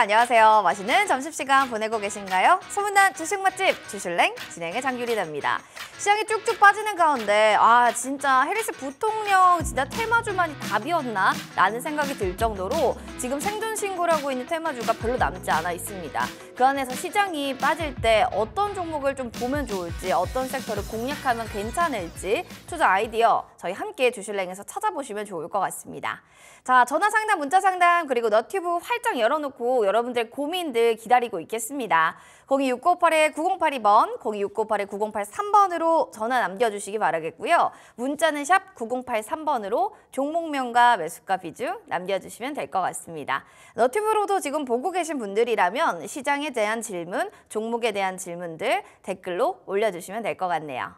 안녕하세요. 맛있는 점심시간 보내고 계신가요? 소문난 주식 맛집 주슐랭 진행의 장유리입니다. 시장이 쭉쭉 빠지는 가운데 진짜 해리스 부통령 진짜 테마주만이 답이었나? 라는 생각이 들 정도로 지금 생존 신고를 하고 있는 테마주가 별로 남지 않아 있습니다. 그 안에서 시장이 빠질 때 어떤 종목을 좀 보면 좋을지, 어떤 섹터를 공략하면 괜찮을지 투자 아이디어 저희 함께 주슐랭에서 찾아보시면 좋을 것 같습니다. 자, 전화 상담, 문자 상담, 그리고 너튜브 활짝 열어놓고 여러분들 고민들 기다리고 있겠습니다. 02698-9082번, 02698-9083번으로 전화 남겨주시기 바라겠고요. 문자는 샵 9083번으로 종목명과 매수가 비중 남겨주시면 될 것 같습니다. 너튜브로도 지금 보고 계신 분들이라면 시장에 대한 질문, 종목에 대한 질문들 댓글로 올려주시면 될 것 같네요.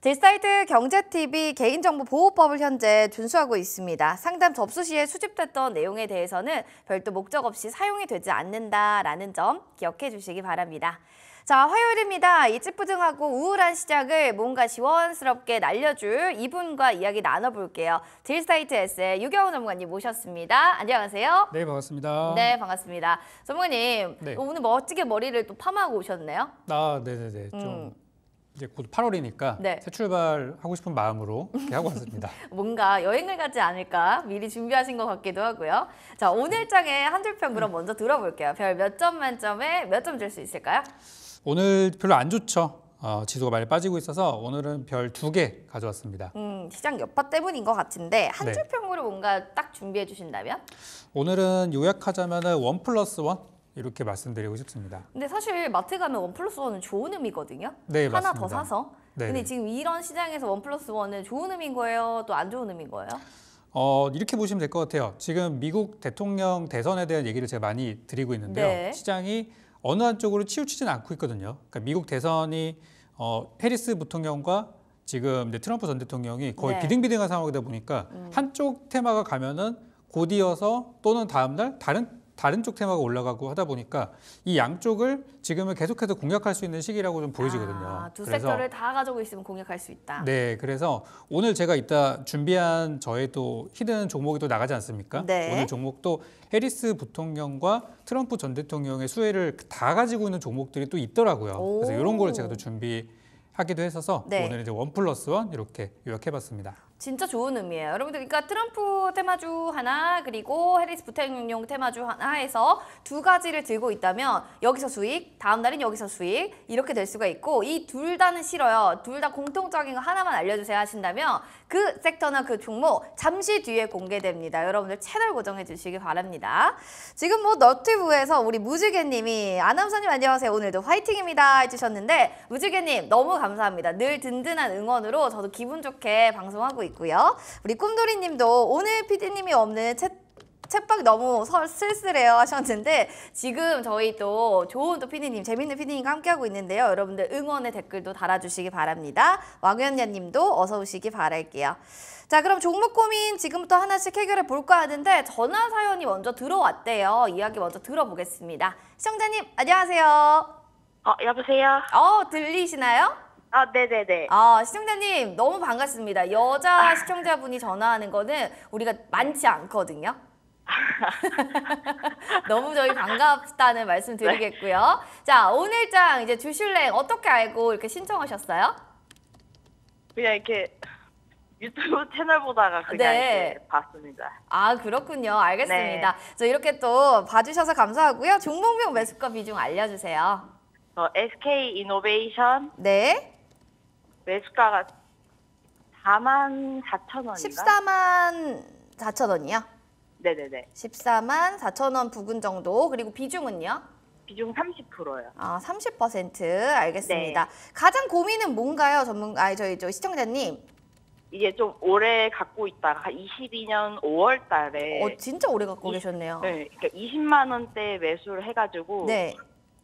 딜사이트 경제TV 개인정보보호법을 현재 준수하고 있습니다. 상담 접수 시에 수집됐던 내용에 대해서는 별도 목적 없이 사용이 되지 않는다라는 점 기억해 주시기 바랍니다. 자, 화요일입니다. 이 찌뿌둥하고 우울한 시작을 뭔가 시원스럽게 날려줄 이분과 이야기 나눠볼게요. 딜사이트 S의 유경훈 전문가님 모셨습니다. 안녕하세요. 네, 반갑습니다. 네, 반갑습니다. 전문가님, 네. 오늘 멋지게 머리를 또 팜하고 오셨네요. 네네네. 좀 이제 곧 8월이니까 네. 새 출발하고 싶은 마음으로 이렇게 하고 왔습니다. 뭔가 여행을 가지 않을까 미리 준비하신 것 같기도 하고요. 자, 오늘 장의 한 줄 평 그럼 먼저 들어볼게요. 별 몇 점 만점에 몇 점 줄 수 있을까요? 오늘 별로 안 좋죠. 지수가 많이 빠지고 있어서 오늘은 별 2개 가져왔습니다. 시장 여파 때문인 것 같은데 한 네. 줄 평으로 뭔가 딱 준비해 주신다면? 오늘은 요약하자면 1+1 이렇게 말씀드리고 싶습니다. 근데 사실 마트 가면 1+1은 좋은 의미거든요. 네, 하나 맞습니다. 더 사서. 네네. 근데 지금 이런 시장에서 1+1은 좋은 의미인 거예요? 또 안 좋은 의미인 거예요? 이렇게 보시면 될 것 같아요. 지금 미국 대통령 대선에 대한 얘기를 제가 많이 드리고 있는데요. 네. 시장이 어느 한쪽으로 치우치지는 않고 있거든요. 그러니까 미국 대선이 해리스 부통령과 지금 이제 트럼프 전 대통령이 거의 네. 비등비등한 상황이다 보니까 한쪽 테마가 가면은 곧이어서 또는 다음 날 다른 쪽 테마가 올라가고 하다 보니까 이 양쪽을 지금은 계속해서 공략할 수 있는 시기라고 좀 보여지거든요. 두 섹터를 다 가지고 있으면 공략할 수 있다. 네, 그래서 오늘 제가 이따 준비한 저의 또 히든 종목이 또 나가지 않습니까? 네. 오늘 종목도 해리스 부통령과 트럼프 전 대통령의 수혜를 다 가지고 있는 종목들이 또 있더라고요. 그래서 이런 걸 제가 또 준비하기도 했어서 네. 오늘 이제 1+1 이렇게 요약해봤습니다. 진짜 좋은 의미예요. 여러분들, 그러니까 트럼프 테마주 하나 그리고 해리스 부통령 테마주 하나 해서 두 가지를 들고 있다면 여기서 수익, 다음 날은 여기서 수익 이렇게 될 수가 있고 이 둘 다는 싫어요. 둘 다 공통적인 거 하나만 알려주세요 하신다면 그 섹터나 그 종목 잠시 뒤에 공개됩니다. 여러분들 채널 고정해 주시기 바랍니다. 지금 너튜브에서 우리 무지개님이 아나운서님 안녕하세요. 오늘도 화이팅입니다 해주셨는데 무지개님 너무 감사합니다. 늘 든든한 응원으로 저도 기분 좋게 방송하고 있고요. 우리 꿈돌이님도 오늘 PD님이 없는 챗박 너무 쓸쓸해요 하셨는데 지금 저희 또 좋은 또 PD님, 재밌는 PD님과 함께하고 있는데요. 여러분들 응원의 댓글도 달아주시기 바랍니다. 왕현야님도 어서 오시기 바랄게요. 자, 그럼 종목 고민 지금부터 하나씩 해결해 볼까 하는데 전화 사연이 먼저 들어왔대요. 이야기 먼저 들어보겠습니다. 시청자님 안녕하세요. 여보세요? 들리시나요? 네네네. 시청자님 너무 반갑습니다. 여자 시청자분이 전화하는 거는 우리가 많지 않거든요. 너무 저희 반갑다는 말씀 드리겠고요. 자, 오늘장 이제 주슐랭 어떻게 알고 이렇게 신청하셨어요? 그냥 이렇게 유튜브 채널 보다가 그냥 네. 이렇게 봤습니다. 그렇군요. 알겠습니다. 저 이렇게 또 봐주셔서 감사하고요. 종목명 매수가 비중 알려주세요. SK 이노베이션 네. 매수가가 44,000원인가? 14만 4천 원이요? 네네네. 14만 4천 원 부근 정도. 그리고 비중은요? 비중 30%요. 30% 알겠습니다. 네. 가장 고민은 뭔가요, 저희 시청자님? 이게 좀 오래 갖고 있다가 22년 5월 달에 진짜 오래 갖고 계셨네요. 네, 그러니까 20만 원대 매수를 해가지고 네.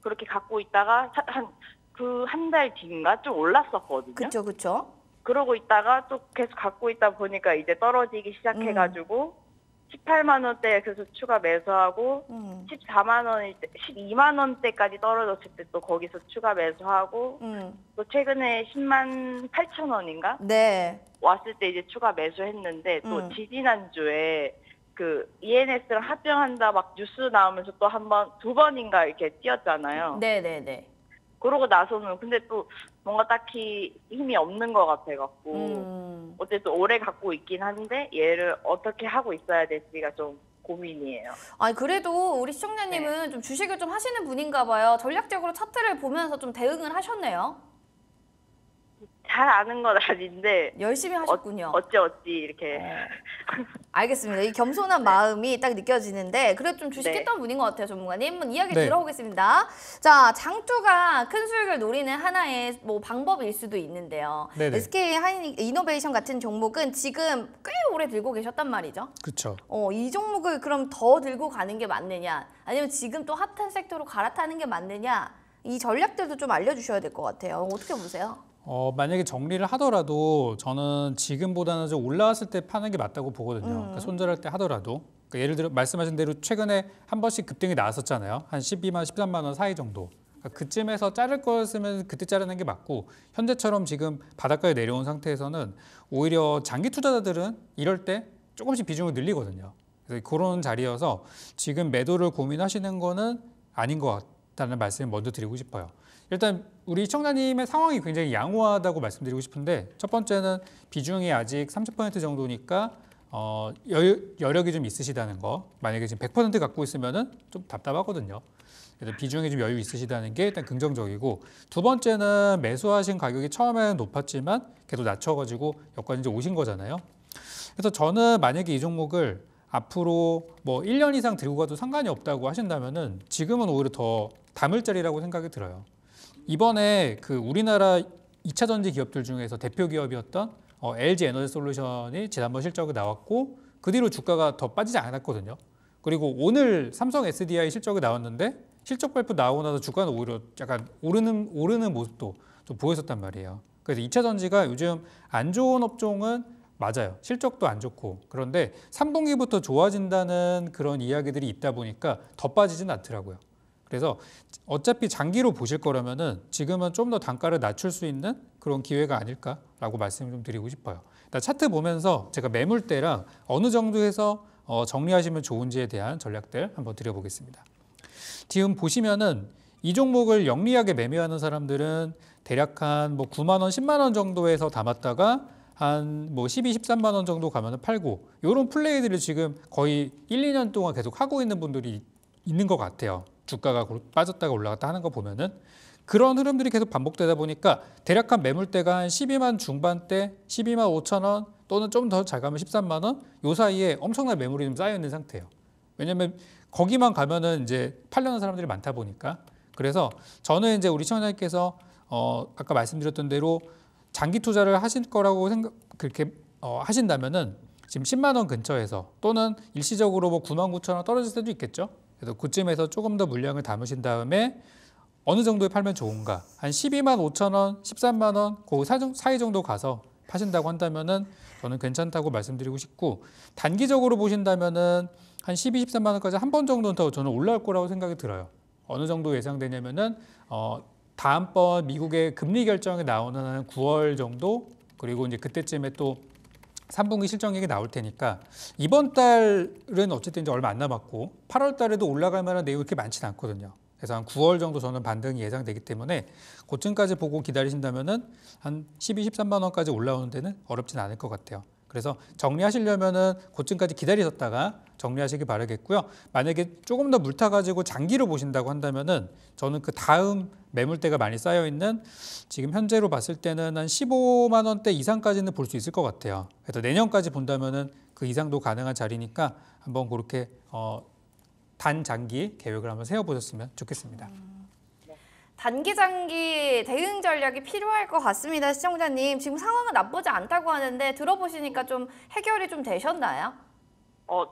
그렇게 갖고 있다가 한 달 뒤인가 좀 올랐었거든요. 그쵸. 그러고 있다가 또 계속 갖고 있다 보니까 이제 떨어지기 시작해가지고 18만 원대에 그래서 추가 매수하고 14만 원, 12만 원대까지 떨어졌을 때 또 거기서 추가 매수하고 또 최근에 10만 8천 원인가? 네. 왔을 때 이제 추가 매수했는데 또 지지난주에 그 ENS랑 합병한다 막 뉴스 나오면서 또 한 번, 두 번인가 이렇게 뛰었잖아요. 네네네. 그러고 나서는 근데 또 뭔가 딱히 힘이 없는 것 같아갖고 어쨌든 오래 갖고 있긴 한데 얘를 어떻게 하고 있어야 될지가 좀 고민이에요. 아니 그래도 우리 시청자님은 좀 주식을 좀 하시는 분인가 봐요. 전략적으로 차트를 보면서 좀 대응을 하셨네요. 잘 아는 건 아닌데 열심히 하셨군요. 어찌 이렇게. 알겠습니다. 이 겸손한 마음이 딱 느껴지는데 그래도 좀 주식했던 분인 것 같아요, 전문가님. 한번 이야기 네. 들어보겠습니다. 자, 장투가 큰 수익을 노리는 하나의 뭐 방법일 수도 있는데요. 네네. SK 하이이노베이션 같은 종목은 지금 꽤 오래 들고 계셨단 말이죠. 그렇죠. 이 종목을 그럼 더 들고 가는 게 맞느냐, 아니면 지금 또 핫한 섹터로 갈아타는 게 맞느냐, 이 전략들도 좀 알려주셔야 될 것 같아요. 어떻게 보세요? 만약에 정리를 하더라도 저는 지금보다는 좀 올라왔을 때 파는 게 맞다고 보거든요. 그러니까 손절할 때 하더라도. 그러니까 예를 들어 말씀하신 대로 최근에 한 번씩 급등이 나왔었잖아요. 한 12만, 13만 원 사이 정도. 그러니까 그쯤에서 자를 거였으면 그때 자르는 게 맞고, 현재처럼 지금 바닷가에 내려온 상태에서는 오히려 장기 투자자들은 이럴 때 조금씩 비중을 늘리거든요. 그래서 그런 자리여서 지금 매도를 고민하시는 거는 아닌 것 같다는 말씀을 먼저 드리고 싶어요. 일단 우리 시청자님의 상황이 굉장히 양호하다고 말씀드리고 싶은데, 첫 번째는 비중이 아직 30% 정도니까 여력이 좀 있으시다는 거. 만약에 지금 100% 갖고 있으면은 좀 답답하거든요. 그래서 비중이 좀 여유 있으시다는 게 일단 긍정적이고, 두 번째는 매수하신 가격이 처음에는 높았지만 계속 낮춰가지고 여기까지 이제 오신 거잖아요. 그래서 저는 만약에 이 종목을 앞으로 뭐 1년 이상 들고 가도 상관이 없다고 하신다면은 지금은 오히려 더 담을 자리라고 생각이 들어요. 이번에 그 우리나라 2차 전지 기업들 중에서 대표 기업이었던 LG 에너지 솔루션이 지난번 실적이 나왔고, 그 뒤로 주가가 더 빠지지 않았거든요. 그리고 오늘 삼성 SDI 실적이 나왔는데 실적 발표 나오고 나서 주가는 오히려 약간 오르는 모습도 좀 보였었단 말이에요. 그래서 2차 전지가 요즘 안 좋은 업종은 맞아요. 실적도 안 좋고. 그런데 3분기부터 좋아진다는 그런 이야기들이 있다 보니까 더 빠지진 않더라고요. 그래서 어차피 장기로 보실 거라면은 지금은 좀 더 단가를 낮출 수 있는 그런 기회가 아닐까라고 말씀을 좀 드리고 싶어요. 차트 보면서 제가 매물대랑 어느 정도에서 정리하시면 좋은지에 대한 전략들 한번 드려보겠습니다. 지금 보시면은 이 종목을 영리하게 매매하는 사람들은 대략 한 뭐 9만 원, 10만 원 정도에서 담았다가 한 뭐 12, 13만 원 정도 가면은 팔고, 이런 플레이들을 지금 거의 1, 2년 동안 계속 하고 있는 분들이 있는 것 같아요. 주가가 빠졌다가 올라갔다 하는 거 보면은 그런 흐름들이 계속 반복되다 보니까 대략 한 매물대가 한 12만 중반대, 12만 5천 원 또는 좀 더 잘 가면 13만 원, 요 사이에 엄청난 매물이 좀 쌓여 있는 상태예요. 왜냐하면 거기만 가면은 이제 팔려는 사람들이 많다 보니까. 그래서 저는 이제 우리 시청자님께서 아까 말씀드렸던 대로 장기 투자를 하실 거라고 그렇게 하신다면은 지금 10만 원 근처에서 또는 일시적으로 뭐 9만 9천 원 떨어질 때도 있겠죠. 그래서 그쯤에서 조금 더 물량을 담으신 다음에 어느 정도에 팔면 좋은가? 한 12만 5천 원, 13만 원, 그 사이 정도 가서 파신다고 한다면은 저는 괜찮다고 말씀드리고 싶고, 단기적으로 보신다면은 한 12, 13만 원까지 한 번 정도는 더 저는 올라올 거라고 생각이 들어요. 어느 정도 예상되냐면은 다음번 미국의 금리 결정이 나오는 한 9월 정도, 그리고 이제 그때쯤에 또 3분기 실적액이 나올 테니까 이번 달은 어쨌든 이제 얼마 안 남았고 8월 달에도 올라갈 만한 내용이 그렇게 많지는 않거든요. 그래서 한 9월 정도 저는 반등이 예상되기 때문에 고점까지 보고 기다리신다면은 한 12, 13만 원까지 올라오는 데는 어렵진 않을 것 같아요. 그래서 정리하시려면은 고점까지 기다리셨다가 정리하시기 바라겠고요. 만약에 조금 더 물타가지고 장기로 보신다고 한다면은 저는 그 다음 매물대가 많이 쌓여 있는 지금 현재로 봤을 때는 한 15만 원대 이상까지는 볼 수 있을 것 같아요. 그래서 내년까지 본다면은 그 이상도 가능한 자리니까 한번 그렇게 단장기 계획을 한번 세워보셨으면 좋겠습니다. 단기 장기 대응 전략이 필요할 것 같습니다. 시청자님, 지금 상황은 나쁘지 않다고 하는데 들어보시니까 좀 해결이 좀 되셨나요?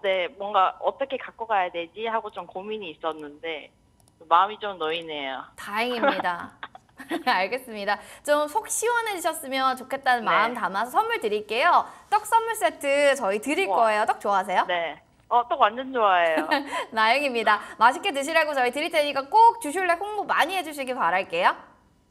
네, 뭔가 어떻게 갖고 가야 되지 하고 좀 고민이 있었는데 마음이 좀 놓이네요. 다행입니다. 알겠습니다. 좀 속 시원해지셨으면 좋겠다는 마음 담아서 선물 드릴게요. 떡 선물 세트 저희 드릴 거예요. 떡 좋아하세요? 네. 떡 완전 좋아해요. 다행입니다. 맛있게 드시라고 저희 드릴 테니까 꼭 주슐렉 홍보 많이 해주시길 바랄게요.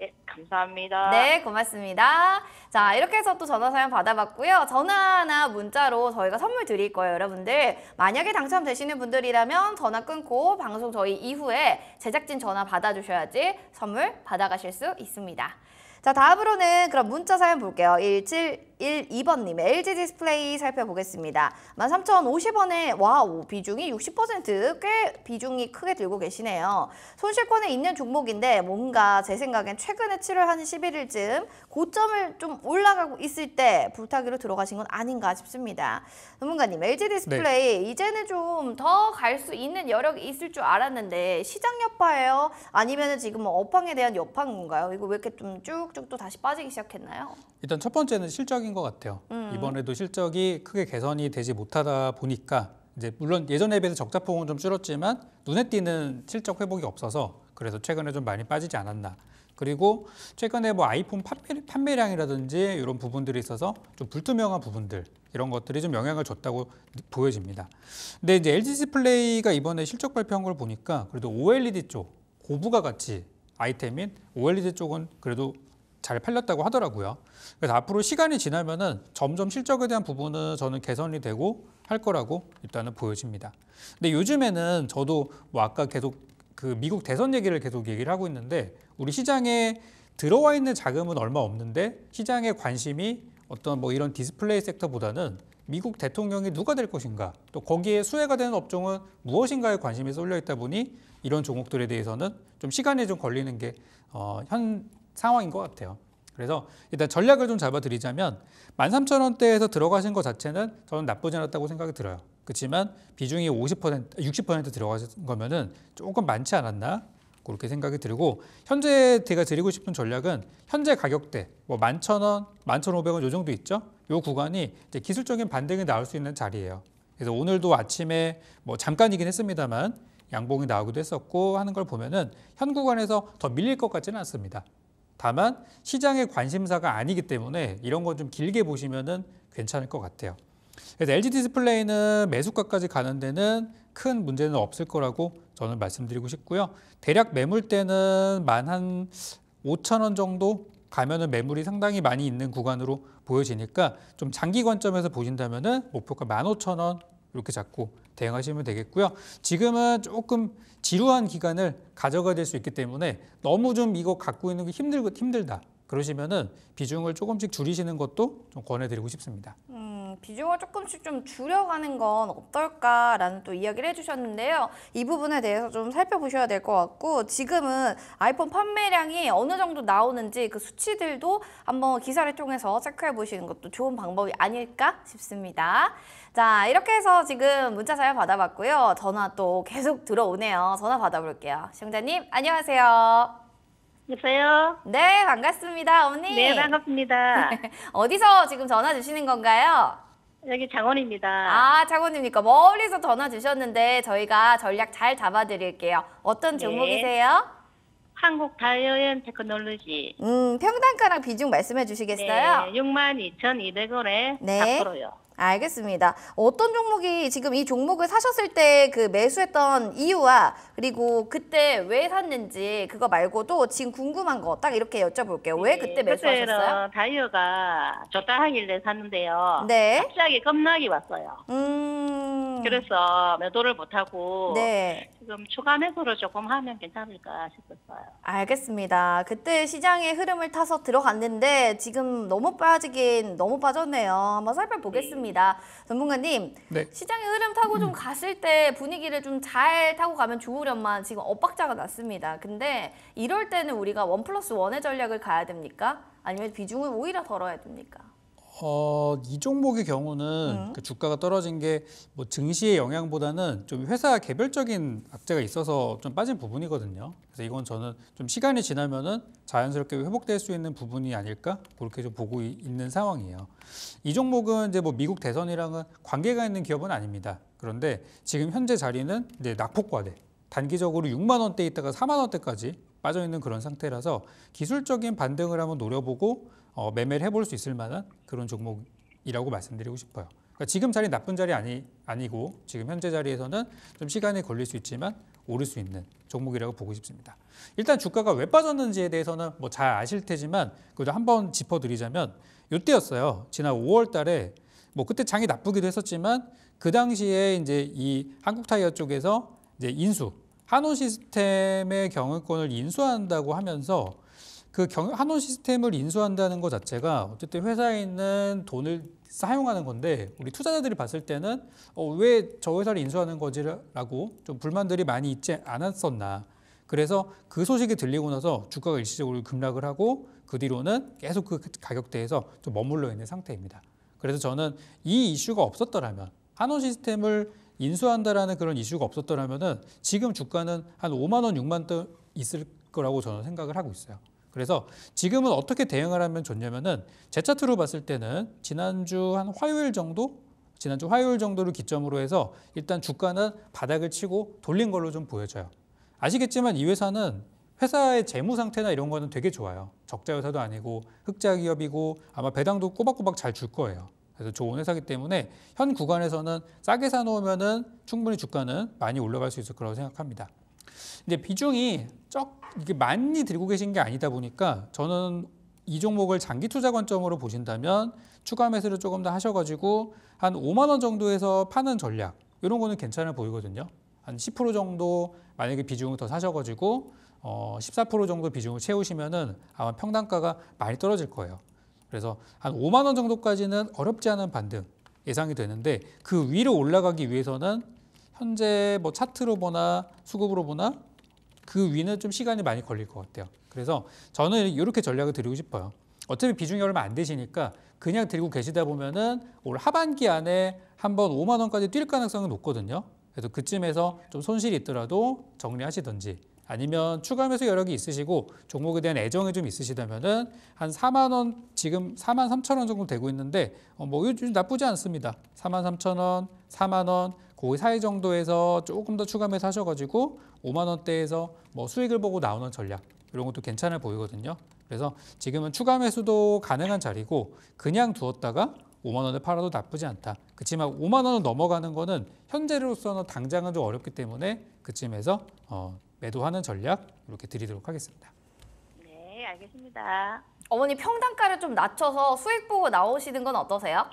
네, 감사합니다. 네, 고맙습니다. 자, 이렇게 해서 또 전화 사연 받아봤고요. 전화나 문자로 저희가 선물 드릴 거예요, 여러분들. 만약에 당첨되시는 분들이라면 전화 끊고 방송 저희 이후에 제작진 전화 받아주셔야지 선물 받아가실 수 있습니다. 자, 다음으로는 그럼 문자 사연 볼게요. 1712번님 LG 디스플레이 살펴보겠습니다. 13,050원에 와우 비중이 60% 꽤 비중이 크게 들고 계시네요. 손실권에 있는 종목인데 뭔가 제 생각엔 최근에 7월 한 11일쯤 고점을 좀 올라가고 있을 때 불타기로 들어가신 건 아닌가 싶습니다. 전문가님 LG 디스플레이 이제는 좀 더 갈 수 있는 여력이 있을 줄 알았는데 시장 여파예요? 아니면 지금 뭐 업황에 대한 여파인 건가요? 이거 왜 이렇게 좀 쭉쭉 또 다시 빠지기 시작했나요? 일단 첫 번째는 실적인 것 같아요. 이번에도 실적이 크게 개선이 되지 못하다 보니까 이제 물론 예전에 비해서 적자폭은 좀 줄었지만 눈에 띄는 실적 회복이 없어서 그래서 최근에 좀 많이 빠지지 않았나. 그리고 최근에 뭐 아이폰 판매량이라든지 이런 부분들이 있어서 좀 불투명한 부분들 이런 것들이 좀 영향을 줬다고 보여집니다. 근데 이제 LG 디스플레이가 이번에 실적 발표한 걸 보니까 그래도 OLED 쪽 고부가 가치 아이템인 OLED 쪽은 그래도 잘 팔렸다고 하더라고요. 그래서 앞으로 시간이 지나면은 점점 실적에 대한 부분은 저는 개선이 되고 할 거라고 일단은 보여집니다. 근데 요즘에는 저도 뭐 아까 계속 그 미국 대선 얘기를 계속 얘기를 하고 있는데 우리 시장에 들어와 있는 자금은 얼마 없는데 시장의 관심이 어떤 뭐 이런 디스플레이 섹터보다는 미국 대통령이 누가 될 것인가 또 거기에 수혜가 되는 업종은 무엇인가에 관심이 쏠려 있다 보니 이런 종목들에 대해서는 좀 시간이 좀 걸리는 게 현 상황인 것 같아요. 그래서 일단 전략을 좀 잡아드리자면 13,000원대에서 들어가신 것 자체는 저는 나쁘지 않았다고 생각이 들어요. 그렇지만 비중이 50%, 60% 들어가신 거면은 조금 많지 않았나 그렇게 생각이 들고 현재 제가 드리고 싶은 전략은 현재 가격대 뭐 11,000원, 11,500원 요 정도 있죠. 요 구간이 이제 기술적인 반등이 나올 수 있는 자리예요. 그래서 오늘도 아침에 뭐 잠깐이긴 했습니다만 양봉이 나오기도 했었고 하는 걸 보면은 현 구간에서 더 밀릴 것 같지는 않습니다. 다만 시장의 관심사가 아니기 때문에 이런 건 좀 길게 보시면은 괜찮을 것 같아요. 그래서 LG 디스플레이는 매수가까지 가는 데는 큰 문제는 없을 거라고 저는 말씀드리고 싶고요. 대략 매물대는 한 5,000원 정도 가면은 매물이 상당히 많이 있는 구간으로 보여지니까 좀 장기 관점에서 보신다면은 목표가 15,000원 이렇게 잡고 대응하시면 되겠고요. 지금은 조금 지루한 기간을 가져가야 될 수 있기 때문에 너무 좀 이거 갖고 있는 게 힘들다. 그러시면은 비중을 조금씩 줄이시는 것도 좀 권해드리고 싶습니다. 비중을 조금씩 좀 줄여가는 건 어떨까라는 또 이야기를 해주셨는데요. 이 부분에 대해서 좀 살펴보셔야 될 것 같고 지금은 아이폰 판매량이 어느 정도 나오는지 그 수치들도 한번 기사를 통해서 체크해 보시는 것도 좋은 방법이 아닐까 싶습니다. 자, 이렇게 해서 지금 문자 사연 받아봤고요. 전화 또 계속 들어오네요. 전화 받아볼게요. 시청자님 안녕하세요. 여보세요? 네, 반갑습니다. 어머니. 네, 반갑습니다. 어디서 지금 전화 주시는 건가요? 여기 장원입니다. 아, 장원님니까 멀리서 전화 주셨는데 저희가 전략 잘 잡아드릴게요. 어떤 네. 종목이세요? 한국 다이어앤 테크놀로지. 평단가랑 비중 말씀해 주시겠어요? 네, 62,200원에 네. 4%요. 알겠습니다. 어떤 종목이 지금 이 종목을 사셨을 때 그 매수했던 이유와 그리고 그때 왜 샀는지 그거 말고도 지금 궁금한 거 딱 이렇게 여쭤볼게요. 왜 그때 매수하셨어요? 그때는 다이어가 좋다 하길래 샀는데요. 네. 갑자기 급락이 왔어요. 그래서 매도를 못하고 네. 지금 추가 매수를 조금 하면 괜찮을까 싶었어요. 알겠습니다. 그때 시장의 흐름을 타서 들어갔는데 지금 너무 빠졌네요. 한번 살펴보겠습니다. 전문가님, 네. 시장의 흐름 타고 좀 갔을 때 분위기를 좀 잘 타고 가면 좋으련만 지금 엇박자가 났습니다. 근데 이럴 때는 우리가 1+1의 전략을 가야 됩니까? 아니면 비중을 오히려 덜어야 됩니까? 이 종목의 경우는 그 주가가 떨어진 게 뭐 증시의 영향보다는 좀 회사 개별적인 악재가 있어서 좀 빠진 부분이거든요. 그래서 이건 저는 좀 시간이 지나면은 자연스럽게 회복될 수 있는 부분이 아닐까 그렇게 좀 보고 있는 상황이에요. 이 종목은 이제 뭐 미국 대선이랑은 관계가 있는 기업은 아닙니다. 그런데 지금 현재 자리는 이제 낙폭과대. 단기적으로 6만 원대 있다가 4만 원대까지 빠져 있는 그런 상태라서 기술적인 반등을 한번 노려보고 매매를 해볼 수 있을 만한 그런 종목이라고 말씀드리고 싶어요. 그러니까 지금 자리 나쁜 자리 아니고 지금 현재 자리에서는 좀 시간이 걸릴 수 있지만 오를 수 있는 종목이라고 보고 싶습니다. 일단 주가가 왜 빠졌는지에 대해서는 뭐 잘 아실 테지만 그래도 한번 짚어드리자면 이때였어요. 지난 5월 달에 뭐 그때 장이 나쁘기도 했었지만 그 당시에 이제 이 한국타이어 쪽에서 이제 한온 시스템의 경영권을 인수한다고 하면서 그 한온 시스템을 인수한다는 것 자체가 어쨌든 회사에 있는 돈을 사용하는 건데 우리 투자자들이 봤을 때는 왜 저 회사를 인수하는 거지라고 좀 불만들이 많이 있지 않았었나. 그래서 그 소식이 들리고 나서 주가가 일시적으로 급락을 하고 그 뒤로는 계속 그 가격대에서 좀 머물러 있는 상태입니다. 그래서 저는 이 이슈가 없었더라면 한온 시스템을 인수한다라는 그런 이슈가 없었더라면은 지금 주가는 한 5만 원, 6만 원 있을 거라고 저는 생각을 하고 있어요. 그래서 지금은 어떻게 대응을 하면 좋냐면은 제 차트로 봤을 때는 지난주 화요일 정도를 기점으로 해서 일단 주가는 바닥을 치고 돌린 걸로 좀 보여져요. 아시겠지만 이 회사는 회사의 재무 상태나 이런 거는 되게 좋아요. 적자 회사도 아니고 흑자 기업이고 아마 배당도 꼬박꼬박 잘 줄 거예요. 그래서 좋은 회사이기 때문에 현 구간에서는 싸게 사놓으면은 충분히 주가는 많이 올라갈 수 있을 거라고 생각합니다. 근데 비중이 이게 많이 들고 계신 게 아니다 보니까 저는 이 종목을 장기 투자 관점으로 보신다면 추가 매수를 조금 더 하셔가지고 한 5만 원 정도에서 파는 전략 이런 거는 괜찮아 보이거든요. 한 10% 정도 만약에 비중을 더 사셔가지고 14% 정도 비중을 채우시면은 아마 평단가가 많이 떨어질 거예요. 그래서 한 5만 원 정도까지는 어렵지 않은 반등 예상이 되는데 그 위로 올라가기 위해서는 현재 뭐 차트로 보나 수급으로 보나 그 위는 좀 시간이 많이 걸릴 것 같아요. 그래서 저는 이렇게 전략을 드리고 싶어요. 어차피 비중이 얼마 안 되시니까 그냥 들고 계시다 보면은 올 하반기 안에 한번 5만 원까지 뛸 가능성은 높거든요. 그래서 그쯤에서 좀 손실이 있더라도 정리하시든지 아니면 추가 매수 여력이 있으시고 종목에 대한 애정이 좀 있으시다면은 한 4만 원 지금 4만 3천 원 정도 되고 있는데 뭐 요즘 나쁘지 않습니다. 4만 3천 원, 4만 원 그 사이 정도에서 조금 더 추가 매수 하셔가지고 5만 원대에서 뭐 수익을 보고 나오는 전략 이런 것도 괜찮아 보이거든요. 그래서 지금은 추가 매수도 가능한 자리고 그냥 두었다가 5만 원에 팔아도 나쁘지 않다. 그렇지만 5만 원을 넘어가는 거는 현재로서는 당장은 좀 어렵기 때문에 그쯤에서 매도하는 전략 이렇게 드리도록 하겠습니다. 네, 알겠습니다. 어머니 평단가를 좀 낮춰서 수익 보고 나오시는 건 어떠세요?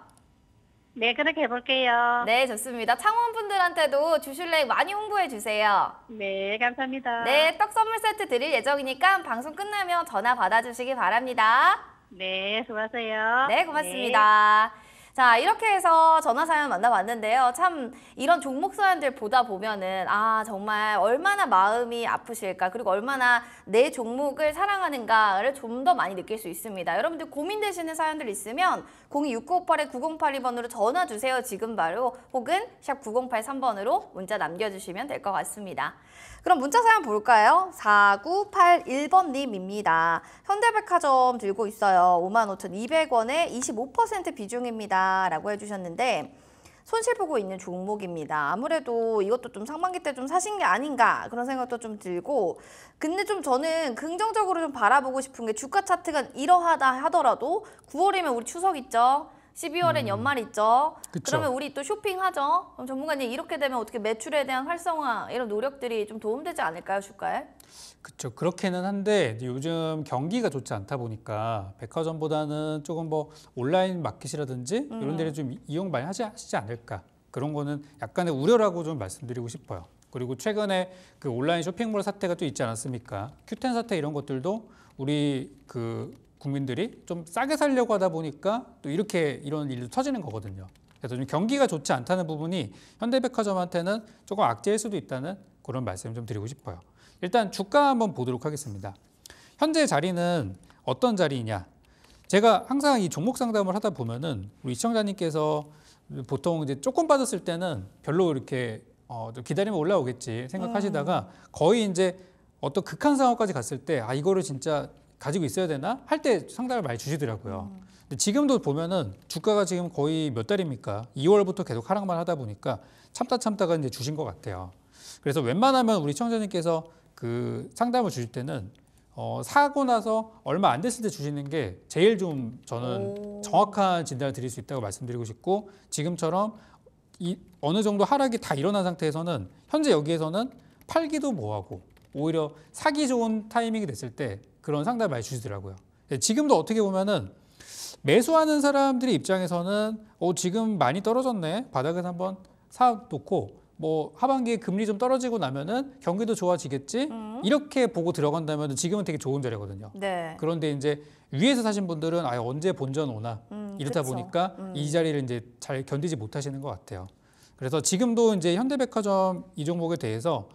네, 그렇게 해볼게요. 네, 좋습니다. 창원분들한테도 주슐랭 많이 홍보해 주세요. 네, 감사합니다. 네, 떡 선물 세트 드릴 예정이니까 방송 끝나면 전화 받아주시기 바랍니다. 네, 수고하세요. 네, 고맙습니다. 자, 이렇게 해서 전화 사연 만나봤는데요. 참 이런 종목 사연들 보다 보면은 정말 얼마나 마음이 아프실까 그리고 얼마나 내 종목을 사랑하는가를 좀 더 많이 느낄 수 있습니다. 여러분들 고민되시는 사연들 있으면 026958-9082번으로 전화 주세요. 지금 바로 혹은 샵 9083번으로 문자 남겨주시면 될 것 같습니다. 그럼 문자 사연 볼까요? 4981번님입니다. 현대백화점 들고 있어요. 55,200원에 25% 비중입니다. 라고 해주셨는데 손실 보고 있는 종목입니다. 아무래도 이것도 좀 상반기 때 좀 사신 게 아닌가 그런 생각도 좀 들고 근데 좀 저는 긍정적으로 좀 바라보고 싶은 게 주가 차트가 이러하다 하더라도 9월이면 우리 추석 있죠. 12월엔 연말 있죠. 그쵸. 그러면 우리 또 쇼핑하죠. 그럼 전문가님 이렇게 되면 어떻게 매출에 대한 활성화 이런 노력들이 좀 도움되지 않을까요, 주가에? 그렇죠. 그렇게는 한데 요즘 경기가 좋지 않다 보니까 백화점보다는 조금 뭐 온라인 마켓이라든지 이런 데를 좀 이용 많이 하시지 않을까. 그런 거는 약간의 우려라고 좀 말씀드리고 싶어요. 그리고 최근에 그 온라인 쇼핑몰 사태가 또 있지 않았습니까? Q10 사태 이런 것들도 우리 그 국민들이 좀 싸게 살려고 하다 보니까 또 이런 일도 터지는 거거든요. 그래서 좀 경기가 좋지 않다는 부분이 현대백화점한테는 조금 악재일 수도 있다는 그런 말씀을 좀 드리고 싶어요. 일단 주가 한번 보도록 하겠습니다. 현재 자리는 어떤 자리냐? 제가 항상 이 종목 상담을 하다 보면은 우리 시청자님께서 보통 이제 조금 빠졌을 때는 별로 이렇게 좀 기다리면 올라오겠지 생각하시다가 거의 이제 어떤 극한 상황까지 갔을 때 이거를 진짜 가지고 있어야 되나 할 때 상담을 많이 주시더라고요. 근데 지금도 보면은 주가가 지금 거의 몇 달입니까? 2월부터 계속 하락만 하다 보니까 참다가 이제 주신 것 같아요. 그래서 웬만하면 우리 시청자님께서 그 상담을 주실 때는 사고 나서 얼마 안 됐을 때 주시는 게 제일 좀 저는 정확한 진단을 드릴 수 있다고 말씀드리고 싶고 지금처럼 어느 정도 하락이 다 일어난 상태에서는 현재 여기에서는 팔기도 뭐하고 오히려 사기 좋은 타이밍이 됐을 때 그런 상담을 많이 주시더라고요. 지금도 어떻게 보면은 매수하는 사람들의 입장에서는 지금 많이 떨어졌네. 바닥에서 한번 사놓고 뭐 하반기에 금리 좀 떨어지고 나면은 경기도 좋아지겠지. 이렇게 보고 들어간다면 지금은 되게 좋은 자리거든요. 네. 그런데 이제 위에서 사신 분들은 언제 본전 오나 이렇다 그쵸. 보니까 이 자리를 이제 잘 견디지 못하시는 것 같아요. 그래서 지금도 이제 현대백화점 이 종목에 대해서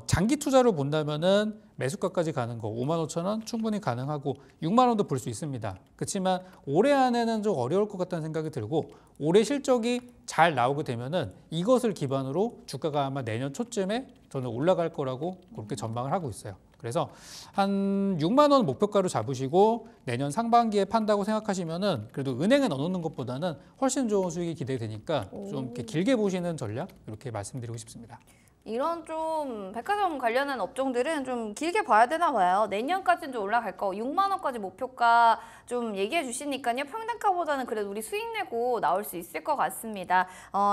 장기 투자로 본다면은 매수가까지 가는 거 5만 5천 원 충분히 가능하고 6만 원도 볼 수 있습니다. 그렇지만 올해 안에는 좀 어려울 것 같다는 생각이 들고 올해 실적이 잘 나오게 되면은 이것을 기반으로 주가가 아마 내년 초쯤에 저는 올라갈 거라고 그렇게 전망을 하고 있어요. 그래서 한 6만 원 목표가로 잡으시고 내년 상반기에 판다고 생각하시면은 그래도 은행에 넣어놓는 것보다는 훨씬 좋은 수익이 기대되니까 좀 이렇게 길게 보시는 전략 이렇게 말씀드리고 싶습니다. 이런 좀 백화점 관련한 업종들은 좀 길게 봐야 되나 봐요. 내년까지는 좀 올라갈 거. 6만 원까지 목표가 좀 얘기해 주시니까요. 평단가보다는 그래도 우리 수익 내고 나올 수 있을 것 같습니다.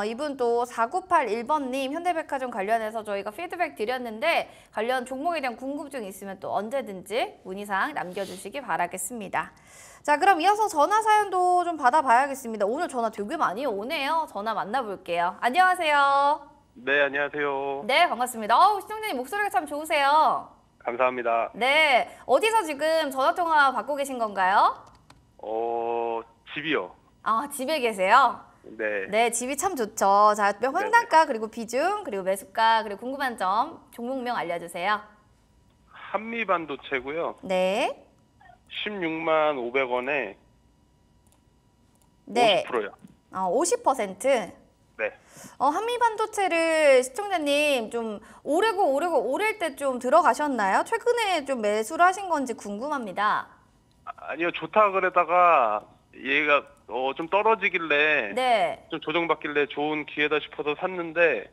이분 또 4981번님 현대백화점 관련해서 저희가 피드백 드렸는데 관련 종목에 대한 궁금증 있으면 또 언제든지 문의사항 남겨주시기 바라겠습니다. 자, 그럼 이어서 전화 사연도 좀 받아봐야겠습니다. 오늘 전화 되게 많이 오네요. 전화 만나볼게요. 안녕하세요. 네, 안녕하세요. 네, 반갑습니다. 시청자님 목소리가 참 좋으세요. 감사합니다. 네, 어디서 지금 전화통화 받고 계신 건가요? 집이요. 집에 계세요? 네. 네, 집이 참 좋죠. 자, 평단가, 그리고 비중, 그리고 매수가, 그리고 궁금한 점, 종목명 알려주세요. 한미반도체고요. 네. 16만 500원에 네. 50%요. 50%? 네. 한미반도체를 시청자님 좀 오를 때 좀 들어가셨나요? 최근에 좀 매수를 하신 건지 궁금합니다. 아니요, 좋다 그러다가 얘가 좀 떨어지길래 네. 좀 조정받길래 좋은 기회다 싶어서 샀는데